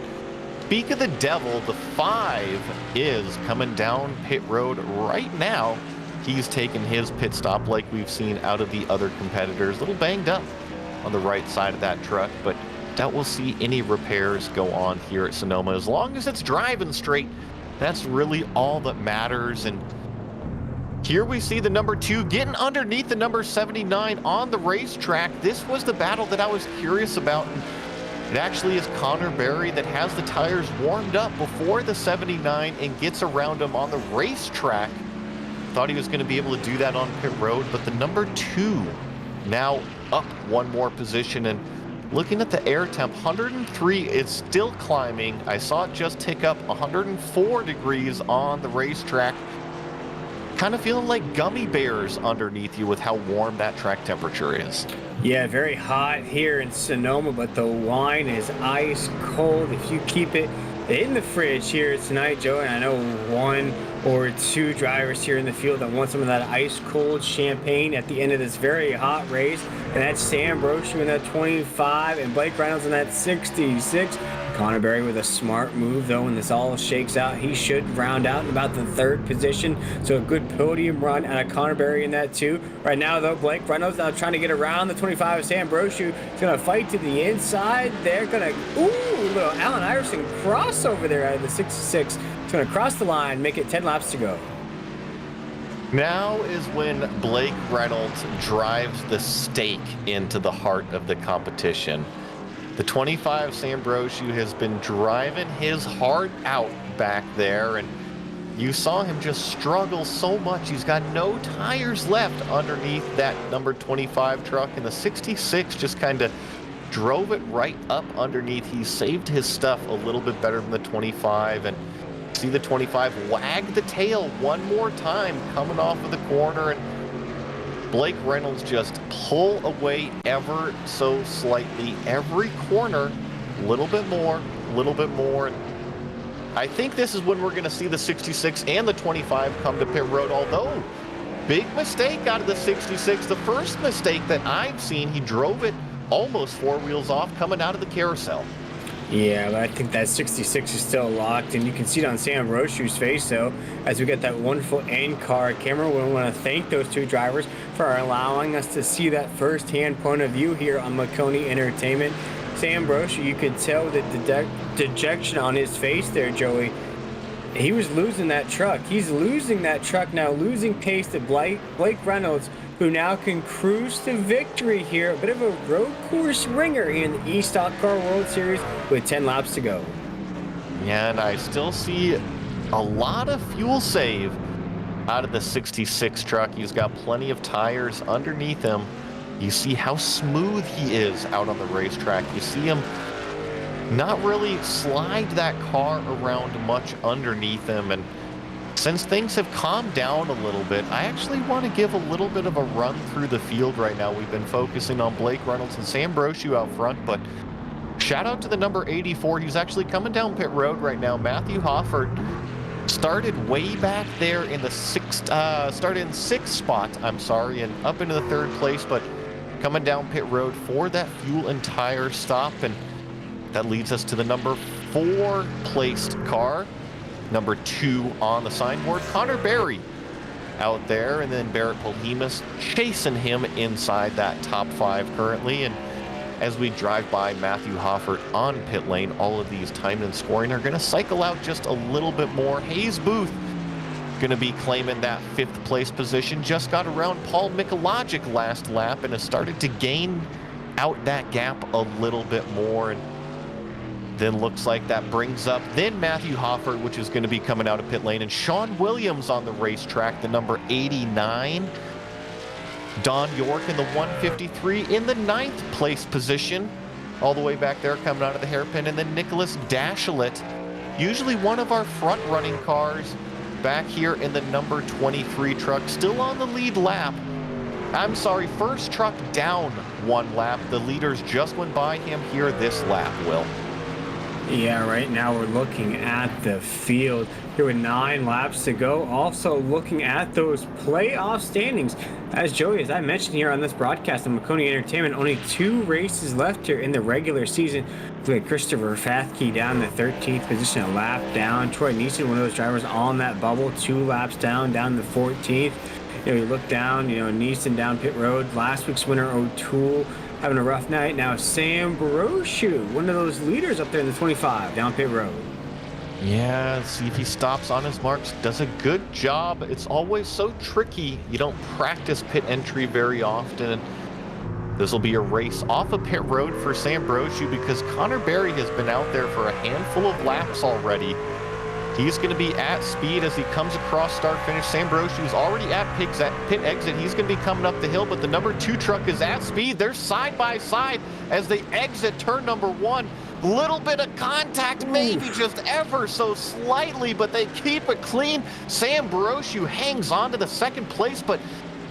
speak of the devil, the 5 is coming down pit road right now. He's taken his pit stop like we've seen out of the other competitors. A little banged up on the right side of that truck, but doubt we'll see any repairs go on here at Sonoma. As long as it's driving straight, that's really all that matters. And here we see the number 2 getting underneath the number 79 on the racetrack. This was the battle that I was curious about. And it actually is Connor Berry that has the tires warmed up before the 79 and gets around him on the racetrack. Thought he was going to be able to do that on pit road, but the number 2 now up one more position. And looking at the air temp, 103, it's still climbing. I saw it just tick up 104 degrees on the racetrack. Kind of feeling like gummy bears underneath you with how warm that track temperature is. Yeah, very hot here in Sonoma, but the wine is ice cold. If you keep it in the fridge here tonight, Joe, and I know 1 or 2 drivers here in the field that want some of that ice cold champagne at the end of this very hot race, and that's Sam Brochu in that 25 and Blake Reynolds in that 66. Connor Berry with a smart move, though, when this all shakes out. He should round out in about the 3rd position, so a good podium run out of Connor Berry in that 2. Right now, though, Blake Reynolds now trying to get around the 25 of Sam Brochu. He's going to fight to the inside. They're going to, ooh, little Allen Iverson crossover there out of the 66. He's going to cross the line, make it 10 laps to go. Now is when Blake Reynolds drives the stake into the heart of the competition. The 25 Sam Brochu has been driving his heart out back there, and you saw him just struggle so much. He's got no tires left underneath that number 25 truck, and the 66 just kind of drove it right up underneath. He saved his stuff a little bit better than the 25, and see the 25 wag the tail one more time coming off of the corner, and Blake Reynolds just pull away ever so slightly every corner a little bit more, a little bit more. And I think this is when we're going to see the 66 and the 25 come to pit road, although big mistake out of the 66. The first mistake that I've seen, he drove it almost four wheels off coming out of the carousel. Yeah, but I think that 66 is still locked, and you can see it on Sam Rochu's face, though, as we get that wonderful in-car camera. We want to thank those two drivers for allowing us to see that first-hand point of view here on Maconi Entertainment. Sam Rochu, you could tell the dejection on his face there, Joey. He was losing that truck. He's losing that truck now, losing pace to Blake Reynolds, who now can cruise to victory here. A bit of a road course ringer here in the eStockCar World Series with 10 laps to go. Yeah, and I still see a lot of fuel save out of the 66 truck. He's got plenty of tires underneath him. You see how smooth he is out on the racetrack. You see him not really slide that car around much underneath him. And since things have calmed down a little bit, I actually want to give a little bit of a run through the field right now. We've been focusing on Blake Reynolds and Sam Brochu out front, but shout out to the number 84. He's actually coming down pit road right now. Matthew Hoffert started way back there in the started in sixth spot, and up into the third place, but coming down pit road for that fuel and tire stop. And that leads us to the number 4 placed car. Number 2 on the signboard, Connor Berry out there, and then Barrett Polhemus chasing him inside that top 5 currently. And as we drive by Matthew Hoffert on pit lane, all of these timed and scoring are going to cycle out just a little bit more. Hayes Booth going to be claiming that 5th place position. Just got around Paul Mikulajic last lap and has started to gain out that gap a little bit more. And then looks like that brings up then Matthew Hoffert, which is going to be coming out of pit lane, and Sean Williams on the racetrack, the number 89. Don York in the 153 in the 9th place position, all the way back there coming out of the hairpin. And then Nicholas Dashelet, usually one of our front running cars, back here in the number 23 truck, still on the lead lap. First truck down 1 lap. The leaders just went by him here this lap, Will. Yeah, right now we're looking at the field here with 9 laps to go. Also looking at those playoff standings. As Joey, as I mentioned here on this broadcast on Maconi Entertainment, only 2 races left here in the regular season. We had Christopher Fathke down in the 13th position, a lap down. Troy Neeson, one of those drivers on that bubble, 2 laps down the 14th. You look down, Neeson down pit road. Last week's winner, O'Toole, having a rough night. Now Sam Brochu, one of those leaders up there in the 25, down pit road. Yeah, see if he stops on his marks. Does a good job. It's always so tricky. You don't practice pit entry very often. This will be a race off of pit road for Sam Brochu because Connor Berry has been out there for a handful of laps already. He's going to be at speed as he comes across start-finish. Sam Brochu is already at pit exit. He's going to be coming up the hill, but the number 2 truck is at speed. They're side by side as they exit turn number 1. Little bit of contact, maybe just ever so slightly, but they keep it clean. Sam Brochu hangs on to the 2nd place, but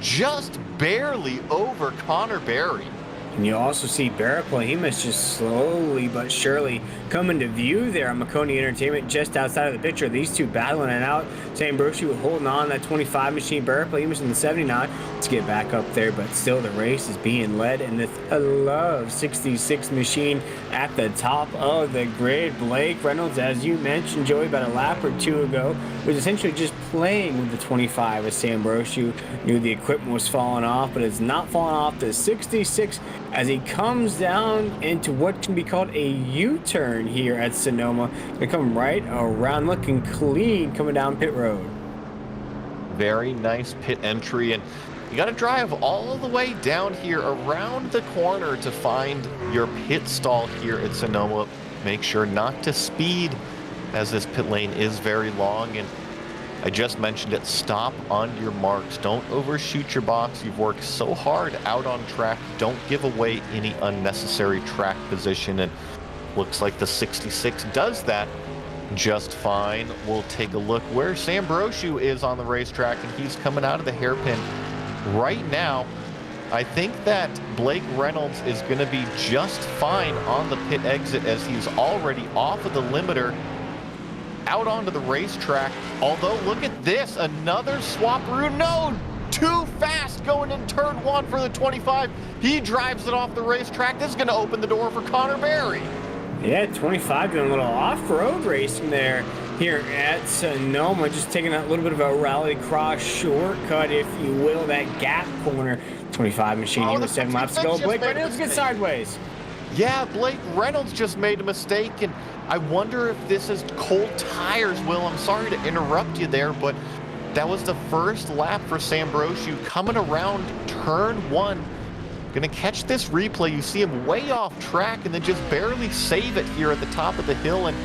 just barely over Connor Berry. And you also see Barrett Polhemus just slowly but surely coming to view there on Maconi Entertainment just outside of the picture. These two battling it out. Sam Brochu holding on that 25 machine. Barrett Polhemus in the 79 to get back up there, but still the race is being led in this love 66 machine at the top of the grid. Blake Reynolds, as you mentioned, Joey, about a lap or 2 ago, was essentially just playing with the 25 as Sam Brochu knew the equipment was falling off, but it's not falling off the 66 as he comes down into what can be called a U-turn here at Sonoma. They come right around looking clean coming down pit road. Very nice pit entry, and you got to drive all the way down here around the corner to find your pit stall here at Sonoma. Make sure not to speed as this pit lane is very long, and I just mentioned it, stop on your marks. Don't overshoot your box. You've worked so hard out on track. Don't give away any unnecessary track position, and looks like the 66 does that just fine. We'll take a look where Sam Brochu is on the racetrack, and he's coming out of the hairpin right now. I think that Blake Reynolds is going to be just fine on the pit exit as he's already off of the limiter out onto the racetrack. Although, look at this, another swaparoo. No, too fast going in turn one for the 25. He drives it off the racetrack. This is going to open the door for Connor Berry. Yeah, 25 doing a little off-road racing there here at Sonoma, just taking a little bit of a rally cross shortcut, if you will, that gap corner. 25 machining with 7 laps to go. Blake Reynolds gets sideways. Yeah, Blake Reynolds just made a mistake, and I wonder if this is cold tires, Will. I'm sorry to interrupt you there, but that was the first lap for Sambrosiu coming around turn one. Gonna catch this replay. You see him way off track and then just barely save it here at the top of the hill. And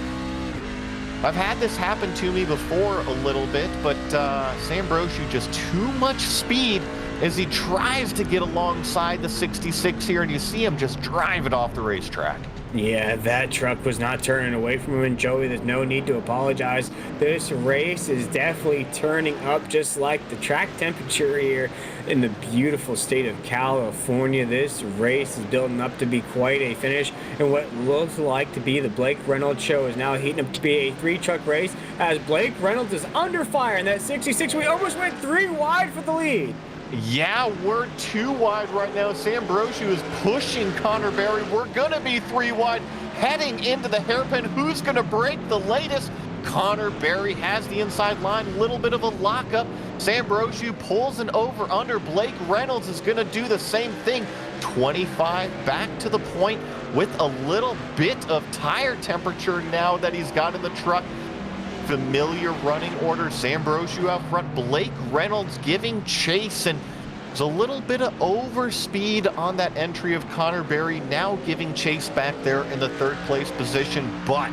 I've had this happen to me before a little bit, but Sambrosiu just too much speed as he tries to get alongside the 66 here, and you see him just drive it off the racetrack. Yeah, that truck was not turning away from him, and Joey, there's no need to apologize. This race is definitely turning up just like the track temperature here in the beautiful state of California. This race is building up to be quite a finish, and what looks like to be the Blake Reynolds show is now heating up to be a 3-truck race as Blake Reynolds is under fire in that 66. We almost went 3 wide for the lead. Yeah, we're 2 wide right now. Sambrosiu is pushing Connor Berry. We're going to be 3 wide heading into the hairpin. Who's going to break the latest? Connor Berry has the inside line. Little bit of a lockup. Sambrosiu pulls an over-under. Blake Reynolds is going to do the same thing. 25 back to the point with a little bit of tire temperature now that he's got in the truck. Familiar running order. Sambrosiu out front. Blake Reynolds giving chase, and there's a little bit of overspeed on that entry of Connor Berry, now giving chase back there in the 3rd place position, but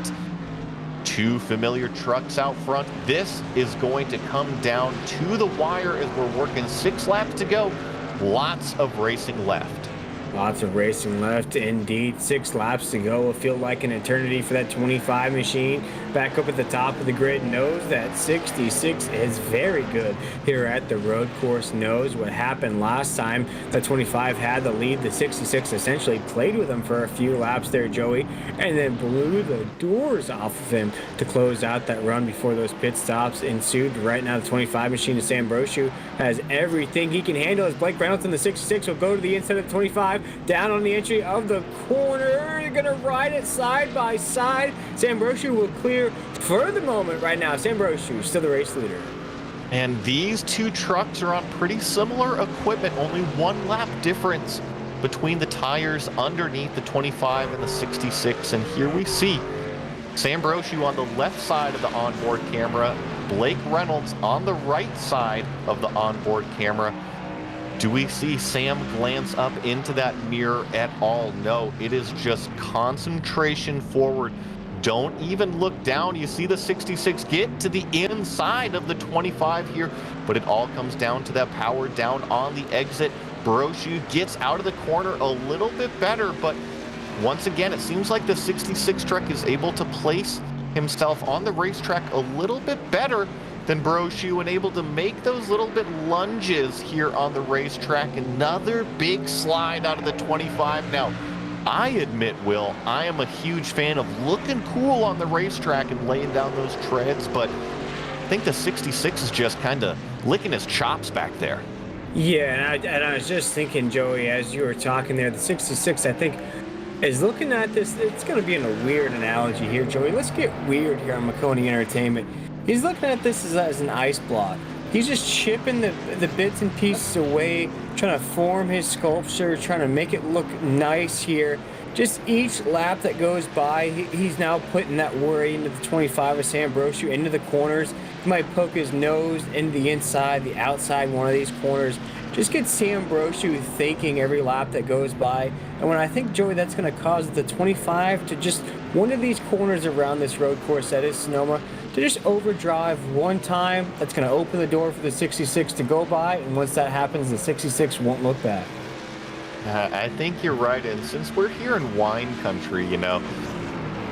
2 familiar trucks out front. This is going to come down to the wire as we're working 6 laps to go. Lots of racing left. Lots of racing left, indeed. 6 laps to go. Will feel like an eternity for that 25 machine. Back up at the top of the grid, knows that 66 is very good here at the road course. Knows what happened last time. The 25 had the lead. The 66 essentially played with him for a few laps there, Joey, and then blew the doors off of him to close out that run before those pit stops ensued. Right now, the 25 machine of Sambrosiu has everything he can handle as Blake Reynolds in the 66 will go to the inside of the 25. Down on the entry of the corner, they're gonna ride it side by side. Sambrosiu will clear for the moment right now. Sambrosiu still the race leader. And these 2 trucks are on pretty similar equipment, only 1 lap difference between the tires underneath the 25 and the 66. And here we see Sambrosiu on the left side of the onboard camera, Blake Reynolds on the right side of the onboard camera. Do we see Sam glance up into that mirror at all? No, it is just concentration forward. Don't even look down. You see the 66 get to the inside of the 25 here, but it all comes down to that power down on the exit. Brosiu gets out of the corner a little bit better, but once again, it seems like the 66 truck is able to place himself on the racetrack a little bit better than Brosiu, and able to make those little bit lunges here on the racetrack. Another big slide out of the 25. Now, I admit, Will, I am a huge fan of looking cool on the racetrack and laying down those treads, but I think the 66 is just kind of licking his chops back there. Yeah, and I was just thinking, Joey, as you were talking there, the 66, I think, is looking at this. It's going to be in a weird analogy here, Joey. Let's get weird here on Maconi Entertainment. He's looking at this as an ice block. He's just chipping the bits and pieces away, trying to form his sculpture, trying to make it look nice here. Just each lap that goes by, he's now putting that worry into the 25 of Sambrosiu, into the corners. He might poke his nose into the inside, the outside one of these corners. Just get Sambrosiu thinking every lap that goes by. And when I think, Joey, that's going to cause the 25 to just one of these corners around this road course that is Sonoma to just overdrive one time. That's going to open the door for the 66 to go by. And once that happens, the 66 won't look back. I think you're right. And since we're here in wine country, you know,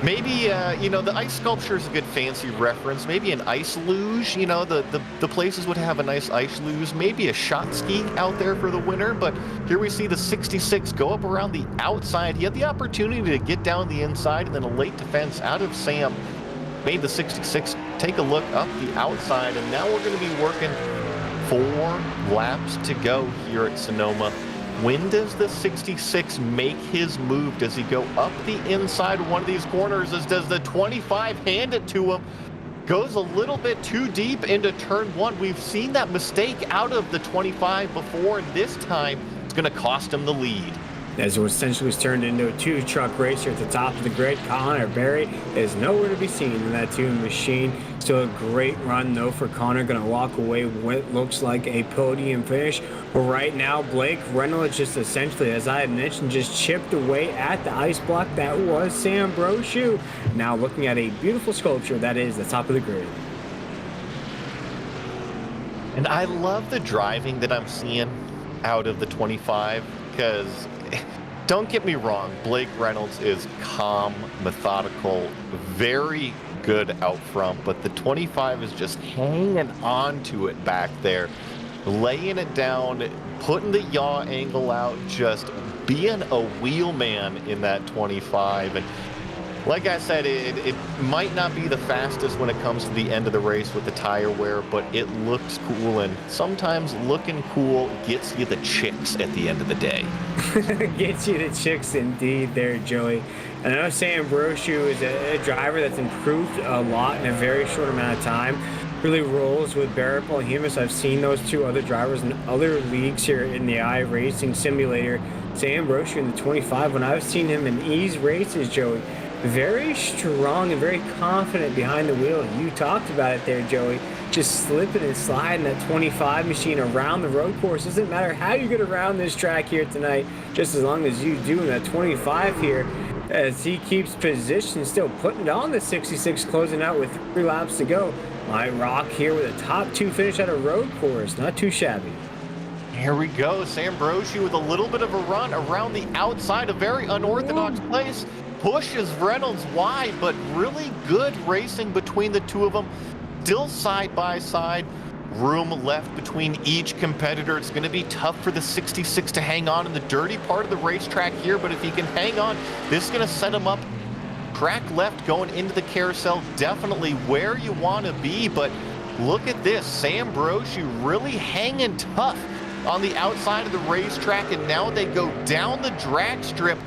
Maybe, the ice sculpture is a good fancy reference. Maybe an ice luge, the places would have a nice ice luge. Maybe a shot ski out there for the winter. But here we see the 66 go up around the outside. He had the opportunity to get down the inside, and then a late defense out of Sam made the 66 take a look up the outside. And now we're going to be working 4 laps to go here at Sonoma. When does the 66 make his move? Does he go up the inside of one of these corners? Does the 25 hand it to him? Goes a little bit too deep into turn 1. We've seen that mistake out of the 25 before, and this time it's going to cost him the lead. As it essentially was turned into a 2-truck racer at the top of the grid, Connor Berry is nowhere to be seen in that 2 machine. Still a great run, though, for Connor. Going to walk away with what looks like a podium finish. But right now, Blake Reynolds just essentially, as I had mentioned, just chipped away at the ice block that was Sam Brochu. Now looking at a beautiful sculpture that is the top of the grid. And I love the driving that I'm seeing out of the 25, because don't get me wrong, Blake Reynolds is calm, methodical, very good out front, but the 25 is just hanging on to it back there, laying it down, putting the yaw angle out, just being a wheelman in that 25. And like I said, it might not be the fastest when it comes to the end of the race with the tire wear, but it looks cool, and sometimes looking cool gets you the chicks at the end of the day. Gets you the chicks indeed there, Joey. And I know Sam Brochu is a driver that's improved a lot in a very short amount of time. Really rolls with Barrett Polhemus. I've seen those 2 other drivers in other leagues here in the iRacing Simulator. Sam Brochu in the 25, when I've seen him in these races, Joey, very strong and very confident behind the wheel. You talked about it there, Joey. Just slipping and sliding that 25 machine around the road course. Doesn't matter how you get around this track here tonight, just as long as you do in that 25 here, as he keeps position, still putting on the 66, closing out with 3 laps to go. Might rock here with a top 2 finish at a road course. Not too shabby. Here we go. Sam Brochu with a little bit of a run around the outside, a very unorthodox place. Pushes Reynolds wide, but really good racing between the 2 of them. Still side by side, room left between each competitor. It's going to be tough for the 66 to hang on in the dirty part of the racetrack here, but if he can hang on, this is going to set him up. Track left going into the carousel, definitely where you want to be, but look at this. Sam Brochu really hanging tough on the outside of the racetrack, and now they go down the drag strip.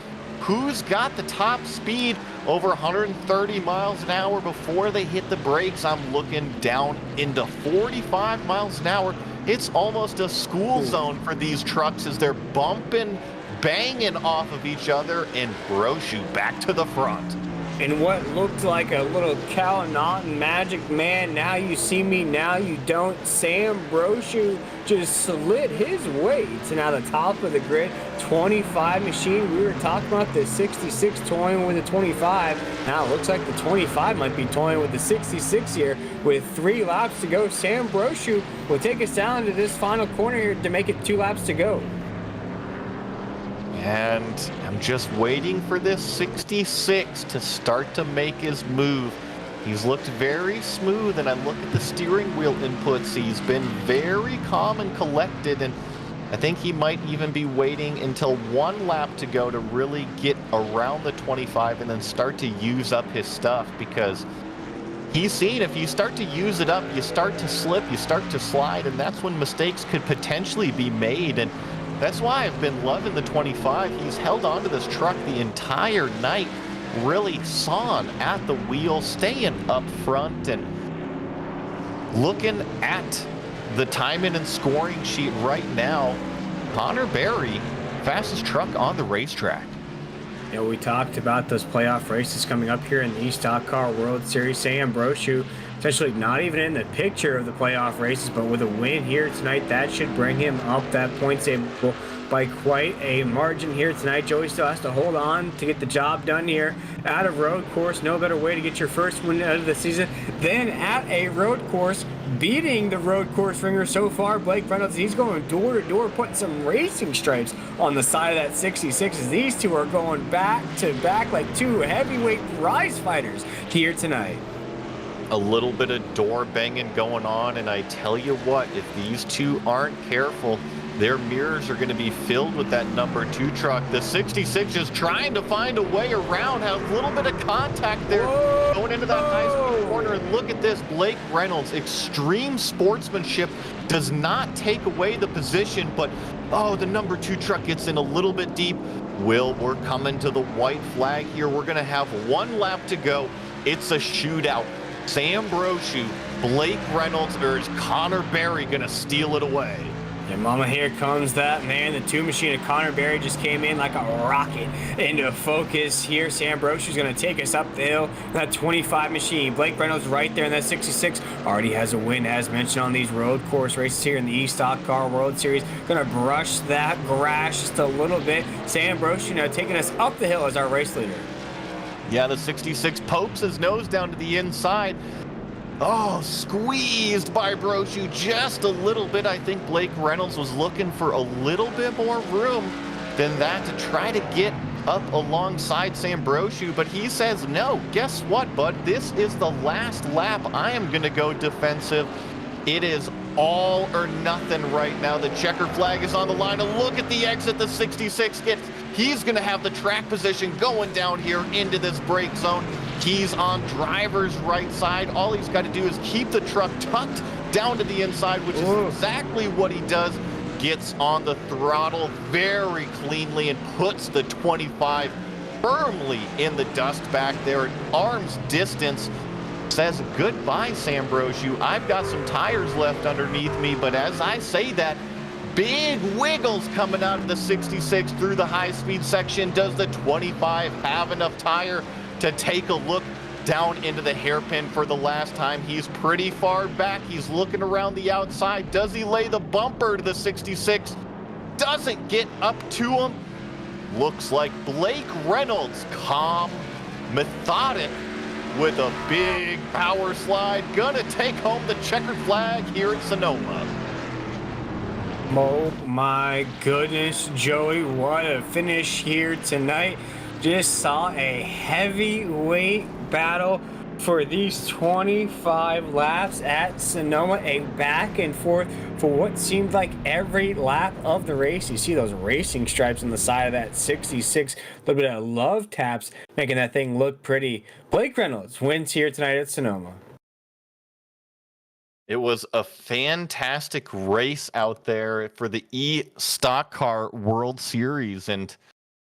Who's got the top speed over 130 miles an hour before they hit the brakes? I'm looking down into 45 miles an hour. It's almost a school zone for these trucks as they're bumping, banging off of each other, and Brochu back to the front. In what looked like a little Cal Naughton magic man, now you see me, now you don't, Sam Brochu just slid his way to now the top of the grid. 25 machine, we were talking about the 66 toying with the 25. Now it looks like the 25 might be toying with the 66 here with 3 laps to go. Sam Brochu will take us down to this final corner here to make it 2 laps to go. And I'm just waiting for this 66 to start to make his move. He's looked very smooth, and I look at the steering wheel inputs. He's been very calm and collected, and I think he might even be waiting until 1 lap to go to really get around the 25 and then start to use up his stuff, because he's seen if you start to use it up, you start to slip, you start to slide, and that's when mistakes could potentially be made. And that's why I've been loving the 25. He's held onto this truck the entire night, really sawing at the wheel, staying up front, and looking at the timing and scoring sheet right now. Connor Berry, fastest truck on the racetrack. You know, we talked about those playoff races coming up here in the eStockCar World Series. Sam Brochu essentially not even in the picture of the playoff races, but with a win here tonight, that should bring him up that points table by quite a margin here tonight. Joey still has to hold on to get the job done here at a road course. No better way to get your first win out of the season than at a road course. Beating the road course ringer so far, Blake Reynolds, he's going door to door, putting some racing stripes on the side of that 66 as these two are going back to back like two heavyweight prize fighters here tonight. A little bit of door banging going on, and I tell you what, if these two aren't careful, their mirrors are going to be filled with that number 2 truck. The 66 is trying to find a way around, has a little bit of contact there. Whoa. Going into that high-speed corner, and look at this, Blake Reynolds, extreme sportsmanship, does not take away the position, but the number 2 truck gets in a little bit deep. We're coming to the white flag here. We're going to have 1 lap to go. It's a shootout. Sam Brochu, Blake Reynolds, or is Connor Berry going to steal it away? And mama, here comes that man. The 2 machine of Connor Berry just came in like a rocket into focus here. Sam Brochu's going to take us up the hill. That 25 machine. Blake Reynolds right there in that 66 already has a win, as mentioned, on these road course races here in the eStockCar World Series. Going to brush that grass just a little bit. Sam Brochu now taking us up the hill as our race leader. Yeah, the 66 pokes his nose down to the inside. Oh, squeezed by Brochu just a little bit. I think Blake Reynolds was looking for a little bit more room than that to try to get up alongside Sam Brochu, but he says, no, guess what, bud? This is the last lap. I am going to go defensive. It is all or nothing right now. The checker flag is on the line, and look at the exit the 66 gets. He's going to have the track position going down here into this brake zone. He's on driver's right side. All he's got to do is keep the truck tucked down to the inside, which is exactly what he does. Gets on the throttle very cleanly and puts the 25 firmly in the dust back there at arm's distance. Says goodbye, Sam Brochu. I've got some tires left underneath me, but as I say that, big wiggles coming out of the 66 through the high-speed section. Does the 25 have enough tire to take a look down into the hairpin for the last time? He's pretty far back. He's looking around the outside. Does he lay the bumper to the 66? Doesn't get up to him. Looks like Blake Reynolds, calm, methodic, with a big power slide, gonna take home the checkered flag here at Sonoma. Oh my goodness, Joey, what a finish here tonight. Just saw a heavyweight battle for these 25 laps at Sonoma, a back and forth for what seemed like every lap of the race. You see those racing stripes on the side of that 66, a little bit of love taps making that thing look pretty. Blake Reynolds wins here tonight at Sonoma. It was a fantastic race out there for the eStockCar World Series, and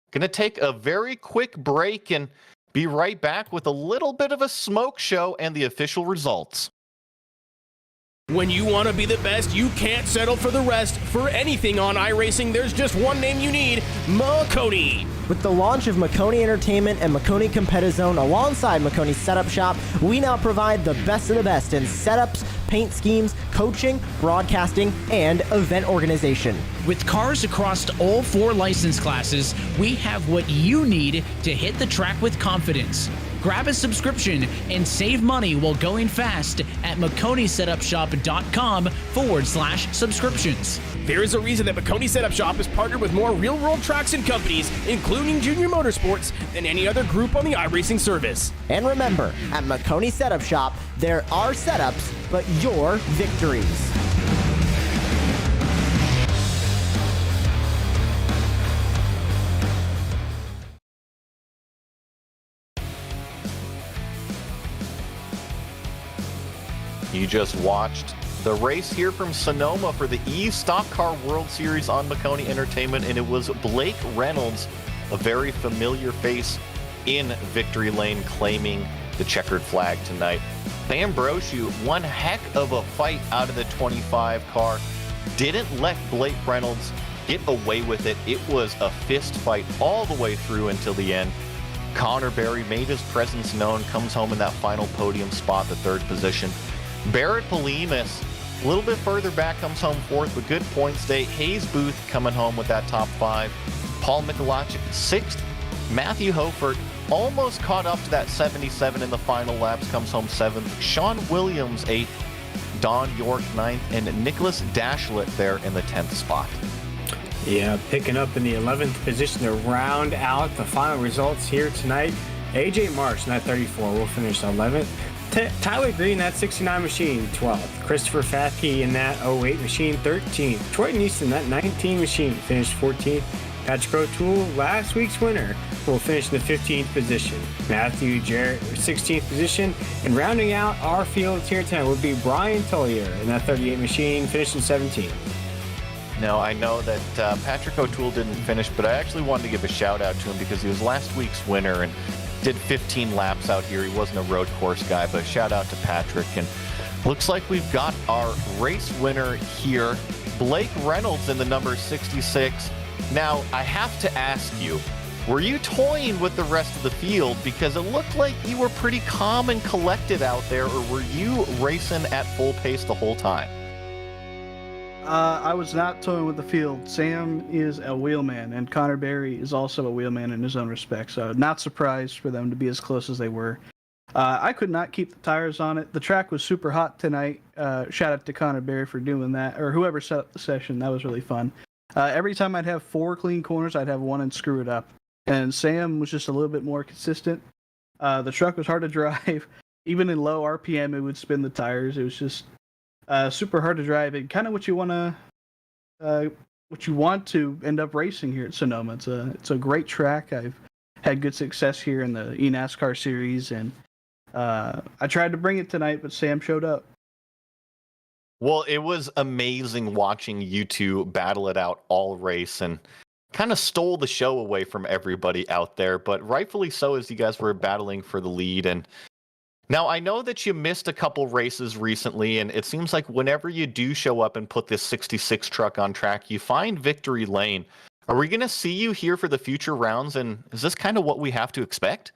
gonna take a very quick break and be right back with a little bit of a smoke show and the official results. When you want to be the best, you can't settle for the rest. For anything on iRacing, there's just one name you need: Maconi. With the launch of Maconi Entertainment and Maconi Competizone alongside Maconi Setup Shop, we now provide the best of the best in setups, paint schemes, coaching, broadcasting, and event organization. With cars across all 4 license classes, we have what you need to hit the track with confidence. Grab a subscription and save money while going fast at MaconiSetupShop.com/subscriptions. There is a reason that Maconi Setup Shop is partnered with more real-world tracks and companies, including Junior Motorsports, than any other group on the iRacing service. And remember, at Maconi Setup Shop, there are setups, but your victories. You just watched the race here from Sonoma for the eStockCar World Series on Maconi Entertainment, and it was Blake Reynolds, a very familiar face in victory lane, claiming the checkered flag tonight. Sam Brochu, one heck of a fight out of the 25 car. Didn't let Blake Reynolds get away with it. It was a fist fight all the way through until the end. Connor Berry made his presence known, comes home in that final podium spot, the 3rd position. Barrett Polimas, a little bit further back, comes home 4th, but good points day. Hayes Booth coming home with that top 5. Paul Mikulacik 6th. Matthew Hofert almost caught up to that 77 in the final laps, comes home 7th. Sean Williams 8th. Don York 9th, and Nicholas Dashlet there in the 10th spot. Yeah, picking up in the 11th position to round out the final results here tonight. AJ Marsh in that 34 will finish 11th. Tyler Green, that 69 machine, 12th. Christopher Fatke in that 08 machine, 13th. Troy Neeson, that 19 machine, finished 14th. Patrick O'Toole, last week's winner, will finish in the 15th position. Matthew Jarrett, 16th position. And rounding out our field here tonight would be Brian Tullier in that 38 machine, finishing 17th. Now, I know that Patrick O'Toole didn't finish, but I actually wanted to give a shout out to him because he was last week's winner and did 15 laps out here. He wasn't a road course guy, but shout out to Patrick. And looks like we've got our race winner here, Blake Reynolds in the number 66. Now, I have to ask you, were you toying with the rest of the field? Because it looked like you were pretty calm and collected out there, or were you racing at full pace the whole time? I was not toying with the field. Sam is a wheelman, and Connor Berry is also a wheelman in his own respect, so not surprised for them to be as close as they were. I could not keep the tires on it. The track was super hot tonight. Shout out to Connor Berry for doing that, or whoever set up the session. That was really fun. Every time I'd have 4 clean corners, I'd have 1 and screw it up. And Sam was just a little bit more consistent. The truck was hard to drive. Even in low RPM, it would spin the tires. It was just super hard to drive, and kind of what you want to end up racing here at Sonoma. It's a great track. I've had good success here in the eNASCAR series, and I tried to bring it tonight, but Sam showed up. Well, it was amazing watching you two battle it out all race and kind of stole the show away from everybody out there, but rightfully so, as you guys were battling for the lead. And now I know that you missed a couple races recently, and it seems like whenever you do show up and put this 66 truck on track, you find victory lane. Are we going to see you here for the future rounds, and is this kind of what we have to expect?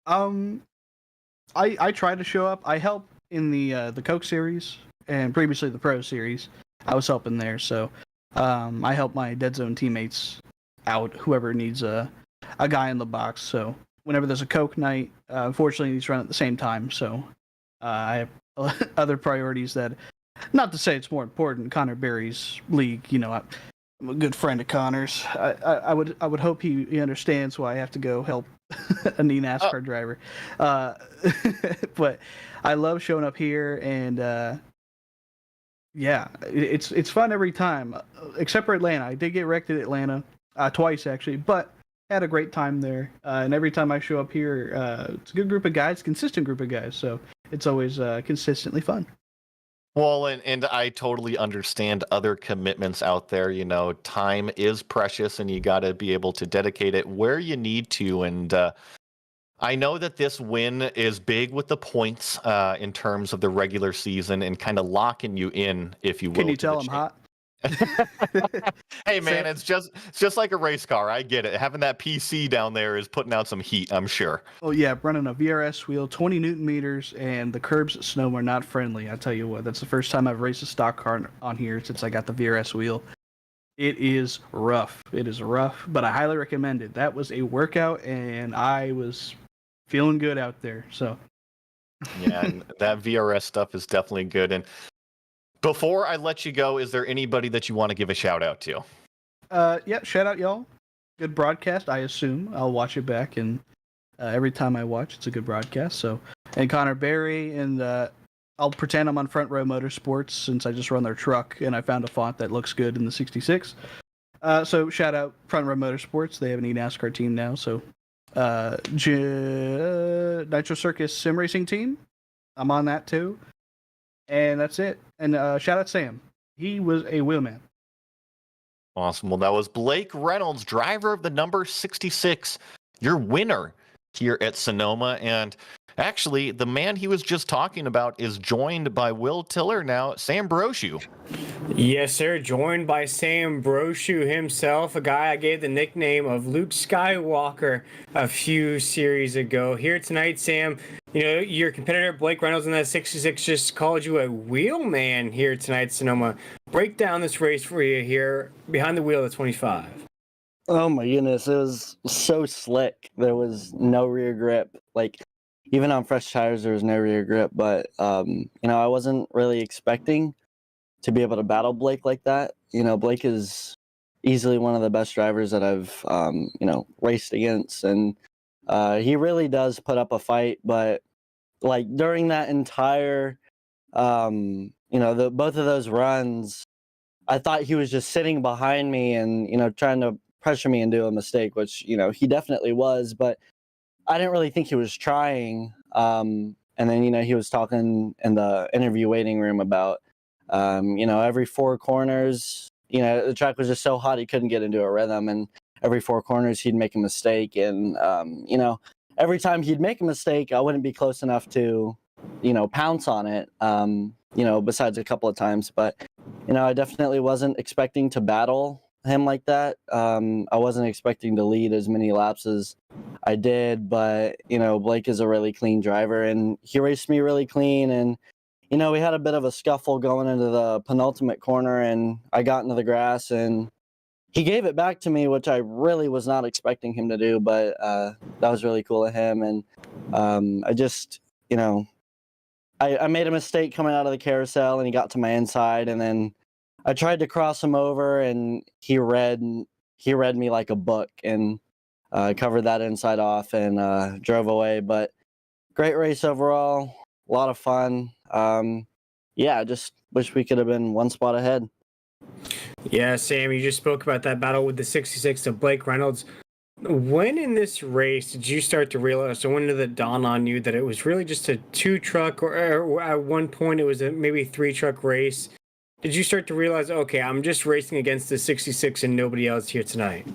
I try to show up. I help in the Coke series and previously the Pro series. I was helping there, so I help my Dead Zone teammates out, whoever needs a guy in the box. So whenever there's a Coke night, unfortunately these run at the same time, so I have other priorities that, not to say it's more important, Connor Berry's league, you know, I'm a good friend of Connor's. I would hope he understands why I have to go help a NASCAR driver. But I love showing up here, and yeah, it's fun every time, except for Atlanta. I did get wrecked at Atlanta twice actually, but had a great time there. And every time I show up here, it's a good group of guys, consistent group of guys, so it's always consistently fun. Well, and I totally understand other commitments out there. You know, time is precious, and you got to be able to dedicate it where you need to. And I know that this win is big with the points in terms of the regular season and kind of locking you in, if you will. Can you tell I'm hot? Hey man, it's just like a race car. I get it. Having that PC down there is putting out some heat, I'm sure. Oh yeah, running a VRS wheel, 20 Newton meters, and the curbs at Sonoma are not friendly. I tell you what, that's the first time I've raced a stock car on here since I got the VRS wheel. It is rough. It is rough, but I highly recommend it. That was a workout, and I was feeling good out there. So yeah, and that VRS stuff is definitely good. And before I let you go, is there anybody that you want to give a shout out to? Yeah, shout out y'all. Good broadcast, I assume. I'll watch it back, and every time I watch, it's a good broadcast. So, and Connor Berry, and I'll pretend I'm on Front Row Motorsports since I just run their truck, and I found a font that looks good in the 66. So shout out Front Row Motorsports. They have an eNASCAR team now. So Nitro Circus Sim Racing team, I'm on that too. And that's it. And shout out Sam. He was a wheelman. Awesome. Well, that was Blake Reynolds, driver of the number 66, your winner here at Sonoma. And actually, the man he was just talking about is joined by Will Tiller now, Sam Brochu. Yes, sir. Joined by Sam Brochu himself, a guy I gave the nickname of Luke Skywalker a few series ago. Here tonight, Sam, you know, your competitor Blake Reynolds in that 66 just called you a wheelman here tonight, Sonoma. Break down this race for you here behind the wheel of the 25. Oh my goodness, it was so slick. There was no rear grip. Like, even on fresh tires, there was no rear grip. But you know, I wasn't really expecting to be able to battle Blake like that. You know, Blake is easily one of the best drivers that I've you know, raced against, and he really does put up a fight. But like during that entire you know, the both of those runs, I thought he was just sitting behind me and, you know, trying to pressure me into a mistake, which, you know, he definitely was, but I didn't really think he was trying. And then, you know, he was talking in the interview waiting room about, you know, every four corners, you know, the track was just so hot he couldn't get into a rhythm, and every four corners he'd make a mistake. And, you know, every time he'd make a mistake, I wouldn't be close enough to, you know, pounce on it, you know, besides a couple of times. But, you know, I definitely wasn't expecting to battle him like that. I wasn't expecting to lead as many laps as I did, but, you know, Blake is a really clean driver, and he raced me really clean. And, you know, we had a bit of a scuffle going into the penultimate corner, and I got into the grass, and he gave it back to me, which I really was not expecting him to do, but that was really cool of him. And I just, you know, I made a mistake coming out of the carousel, and he got to my inside, and then I tried to cross him over, and he read me like a book, and covered that inside off and drove away. But great race overall, a lot of fun. Yeah, I just wish we could have been one spot ahead. Yeah, Sam, you just spoke about that battle with the 66 of Blake Reynolds. When in this race did you start to realize, so when did it dawn on you that it was really just a two-truck, or at one point it was a maybe three-truck race? Did you start to realize, okay, I'm just racing against the 66 and nobody else here tonight?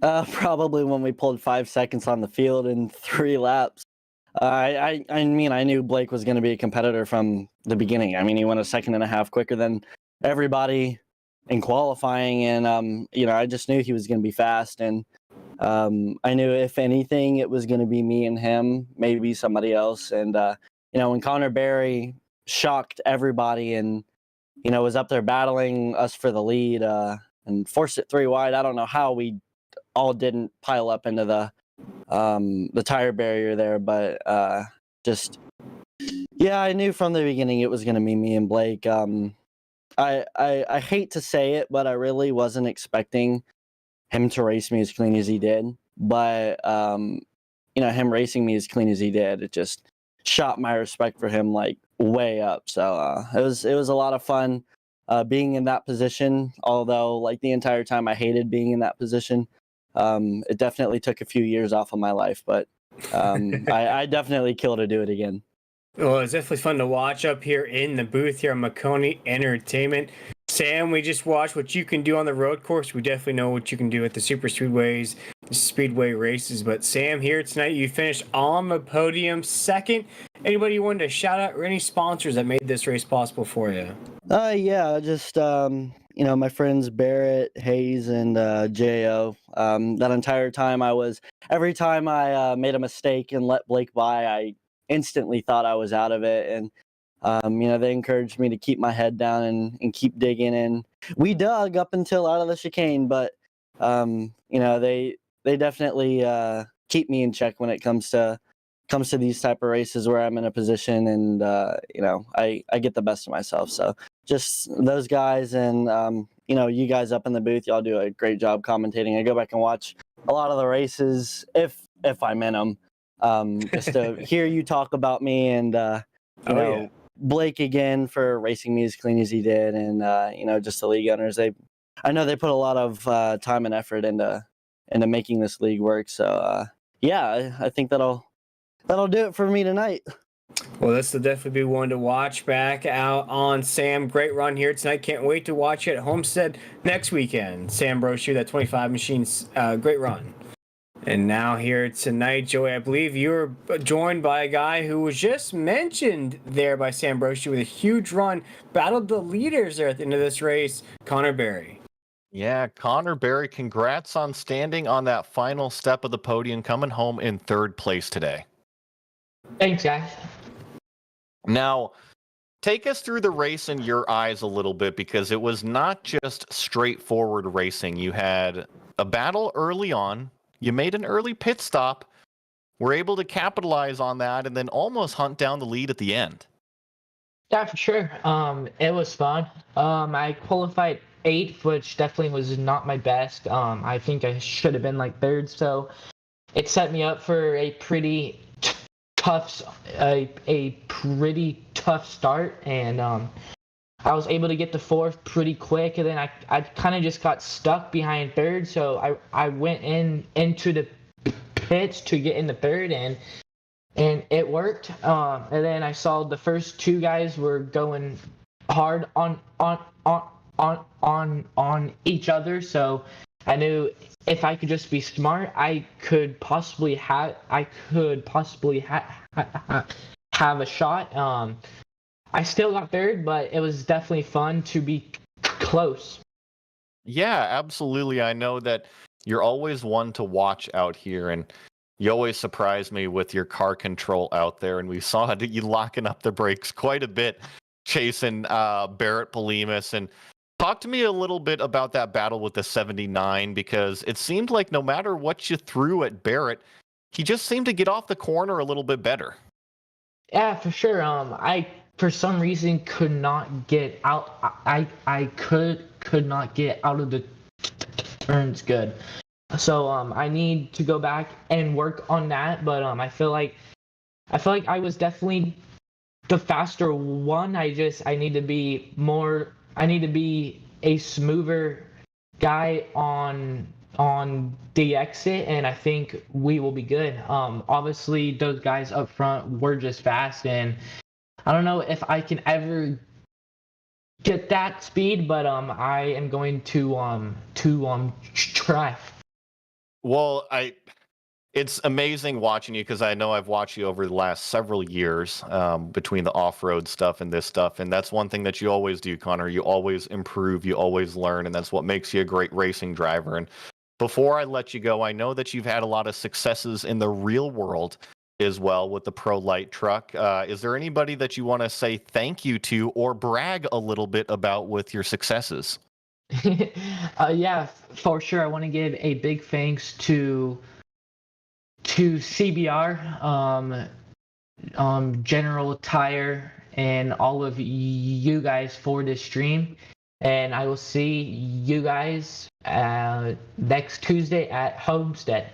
Probably when we pulled 5 seconds on the field in 3 laps. I mean, I knew Blake was going to be a competitor from the beginning. I mean, he went a second and a half quicker than everybody in qualifying, and you know, I just knew he was going to be fast. And I knew if anything, it was going to be me and him, maybe somebody else. And you know, when Connor Berry shocked everybody and, you know, was up there battling us for the lead and forced it 3 wide, I don't know how we all didn't pile up into the tire barrier there, but just, yeah, I knew from the beginning it was going to be me and Blake. I hate to say it, but I really wasn't expecting him to race me as clean as he did. But you know, him racing me as clean as he did, it just shot my respect for him like way up. So it was a lot of fun being in that position. Although, like, the entire time I hated being in that position. It definitely took a few years off of my life, but I definitely kill to do it again. Well, it's definitely fun to watch up here in the booth here on Maconi Entertainment. Sam, we just watched what you can do on the road course. We definitely know what you can do at the super speedways, the speedway races. But Sam, here tonight, you finished on the podium second. Anybody you wanted to shout out, or any sponsors that made this race possible for you? Yeah, just you know, my friends Barrett, Hayes, and Jo. That entire time, every time I made a mistake and let Blake by, I instantly thought I was out of it. And you know, they encouraged me to keep my head down and keep digging. And we dug up until out of the chicane, but you know, they definitely keep me in check when it comes to these type of races where I'm in a position and you know, I get the best of myself. So just those guys, and you know, you guys up in the booth, y'all do a great job commentating. I go back and watch a lot of the races if I'm in them, just to hear you talk about me, and you know, yeah, Blake again for racing me as clean as he did, and you know, just the league owners. I know they put a lot of time and effort into making this league work. So yeah, I think that'll do it for me tonight. Well, this will definitely be one to watch back out on. Sam, great run here tonight. Can't wait to watch you at Homestead next weekend. Sam Brochu, that 25 machines, great run. And now here tonight, Joey, I believe you're joined by a guy who was just mentioned there by Sam Broshi with a huge run, battled the leaders there at the end of this race, Connor Berry. Yeah, Connor Berry, congrats on standing on that final step of the podium, coming home in third place today. Thanks, guys. Now, take us through the race in your eyes a little bit, because it was not just straightforward racing. You had a battle early on. You made an early pit stop, were able to capitalize on that, and then almost hunt down the lead at the end. Yeah, for sure. It was fun. I qualified 8th, which definitely was not my best. I think I should have been like 3rd, so it set me up for a pretty tough start, and I was able to get to 4th pretty quick, and then I kind of just got stuck behind 3rd, so I went into the pits to get into 3rd, and it worked. And then I saw the first 2 guys were going hard on each other, so I knew if I could just be smart, I could possibly have a shot. I still got 3rd, but it was definitely fun to be close. Yeah, absolutely. I know that you're always one to watch out here, and you always surprise me with your car control out there, and we saw you locking up the brakes quite a bit, chasing Barrett Polimas. And talk to me a little bit about that battle with the 79, because it seemed like no matter what you threw at Barrett, he just seemed to get off the corner a little bit better. Yeah, for sure. I for some reason could not get out. I could not get out of the turns good. So I need to go back and work on that. But I feel like I was definitely the faster one. I need to be more. I need to be a smoother guy on the exit, and I think we will be good. Obviously those guys up front were just fast, and I don't know if I can ever get that speed, but I am going to try. Well, it's amazing watching you, because I know I've watched you over the last several years, between the off-road stuff and this stuff, and that's one thing that you always do, Connor. You always improve, you always learn, and that's what makes you a great racing driver. And before I let you go, I know that you've had a lot of successes in the real world as well with the Pro Light truck. Is there anybody that you want to say thank you to or brag a little bit about with your successes? Yeah, for sure. I want to give a big thanks to CBR, General Tire, and all of you guys for this stream. And I will see you guys next Tuesday at Homestead.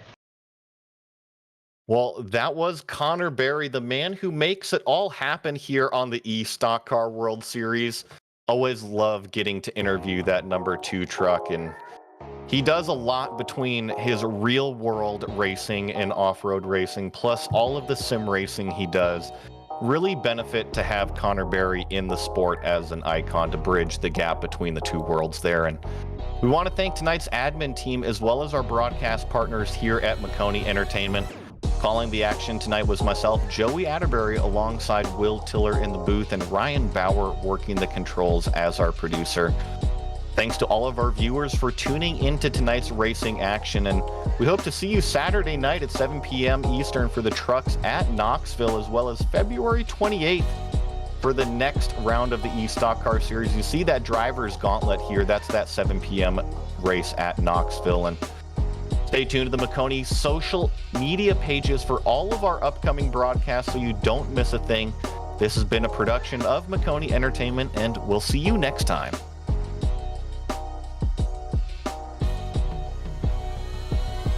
Well, that was Connor Berry, the man who makes it all happen here on the eStockCar World Series. Always love getting to interview that number 2 truck, and he does a lot between his real world racing and off-road racing, plus all of the sim racing he does. Really benefit to have Connor Berry in the sport as an icon to bridge the gap between the 2 worlds there. And we want to thank tonight's admin team as well as our broadcast partners here at Maconi Entertainment. Calling the action tonight was myself, Joey Atterbury, alongside Will Tiller in the booth, and Ryan Bauer working the controls as our producer. Thanks to all of our viewers for tuning into tonight's racing action, and we hope to see you Saturday night at 7 p.m. Eastern for the trucks at Knoxville, as well as February 28th for the next round of the eStockCar Series. You see that driver's gauntlet here. That's that 7 p.m. race at Knoxville. And stay tuned to the Maconi social media pages for all of our upcoming broadcasts so you don't miss a thing. This has been a production of Maconi Entertainment, and we'll see you next time.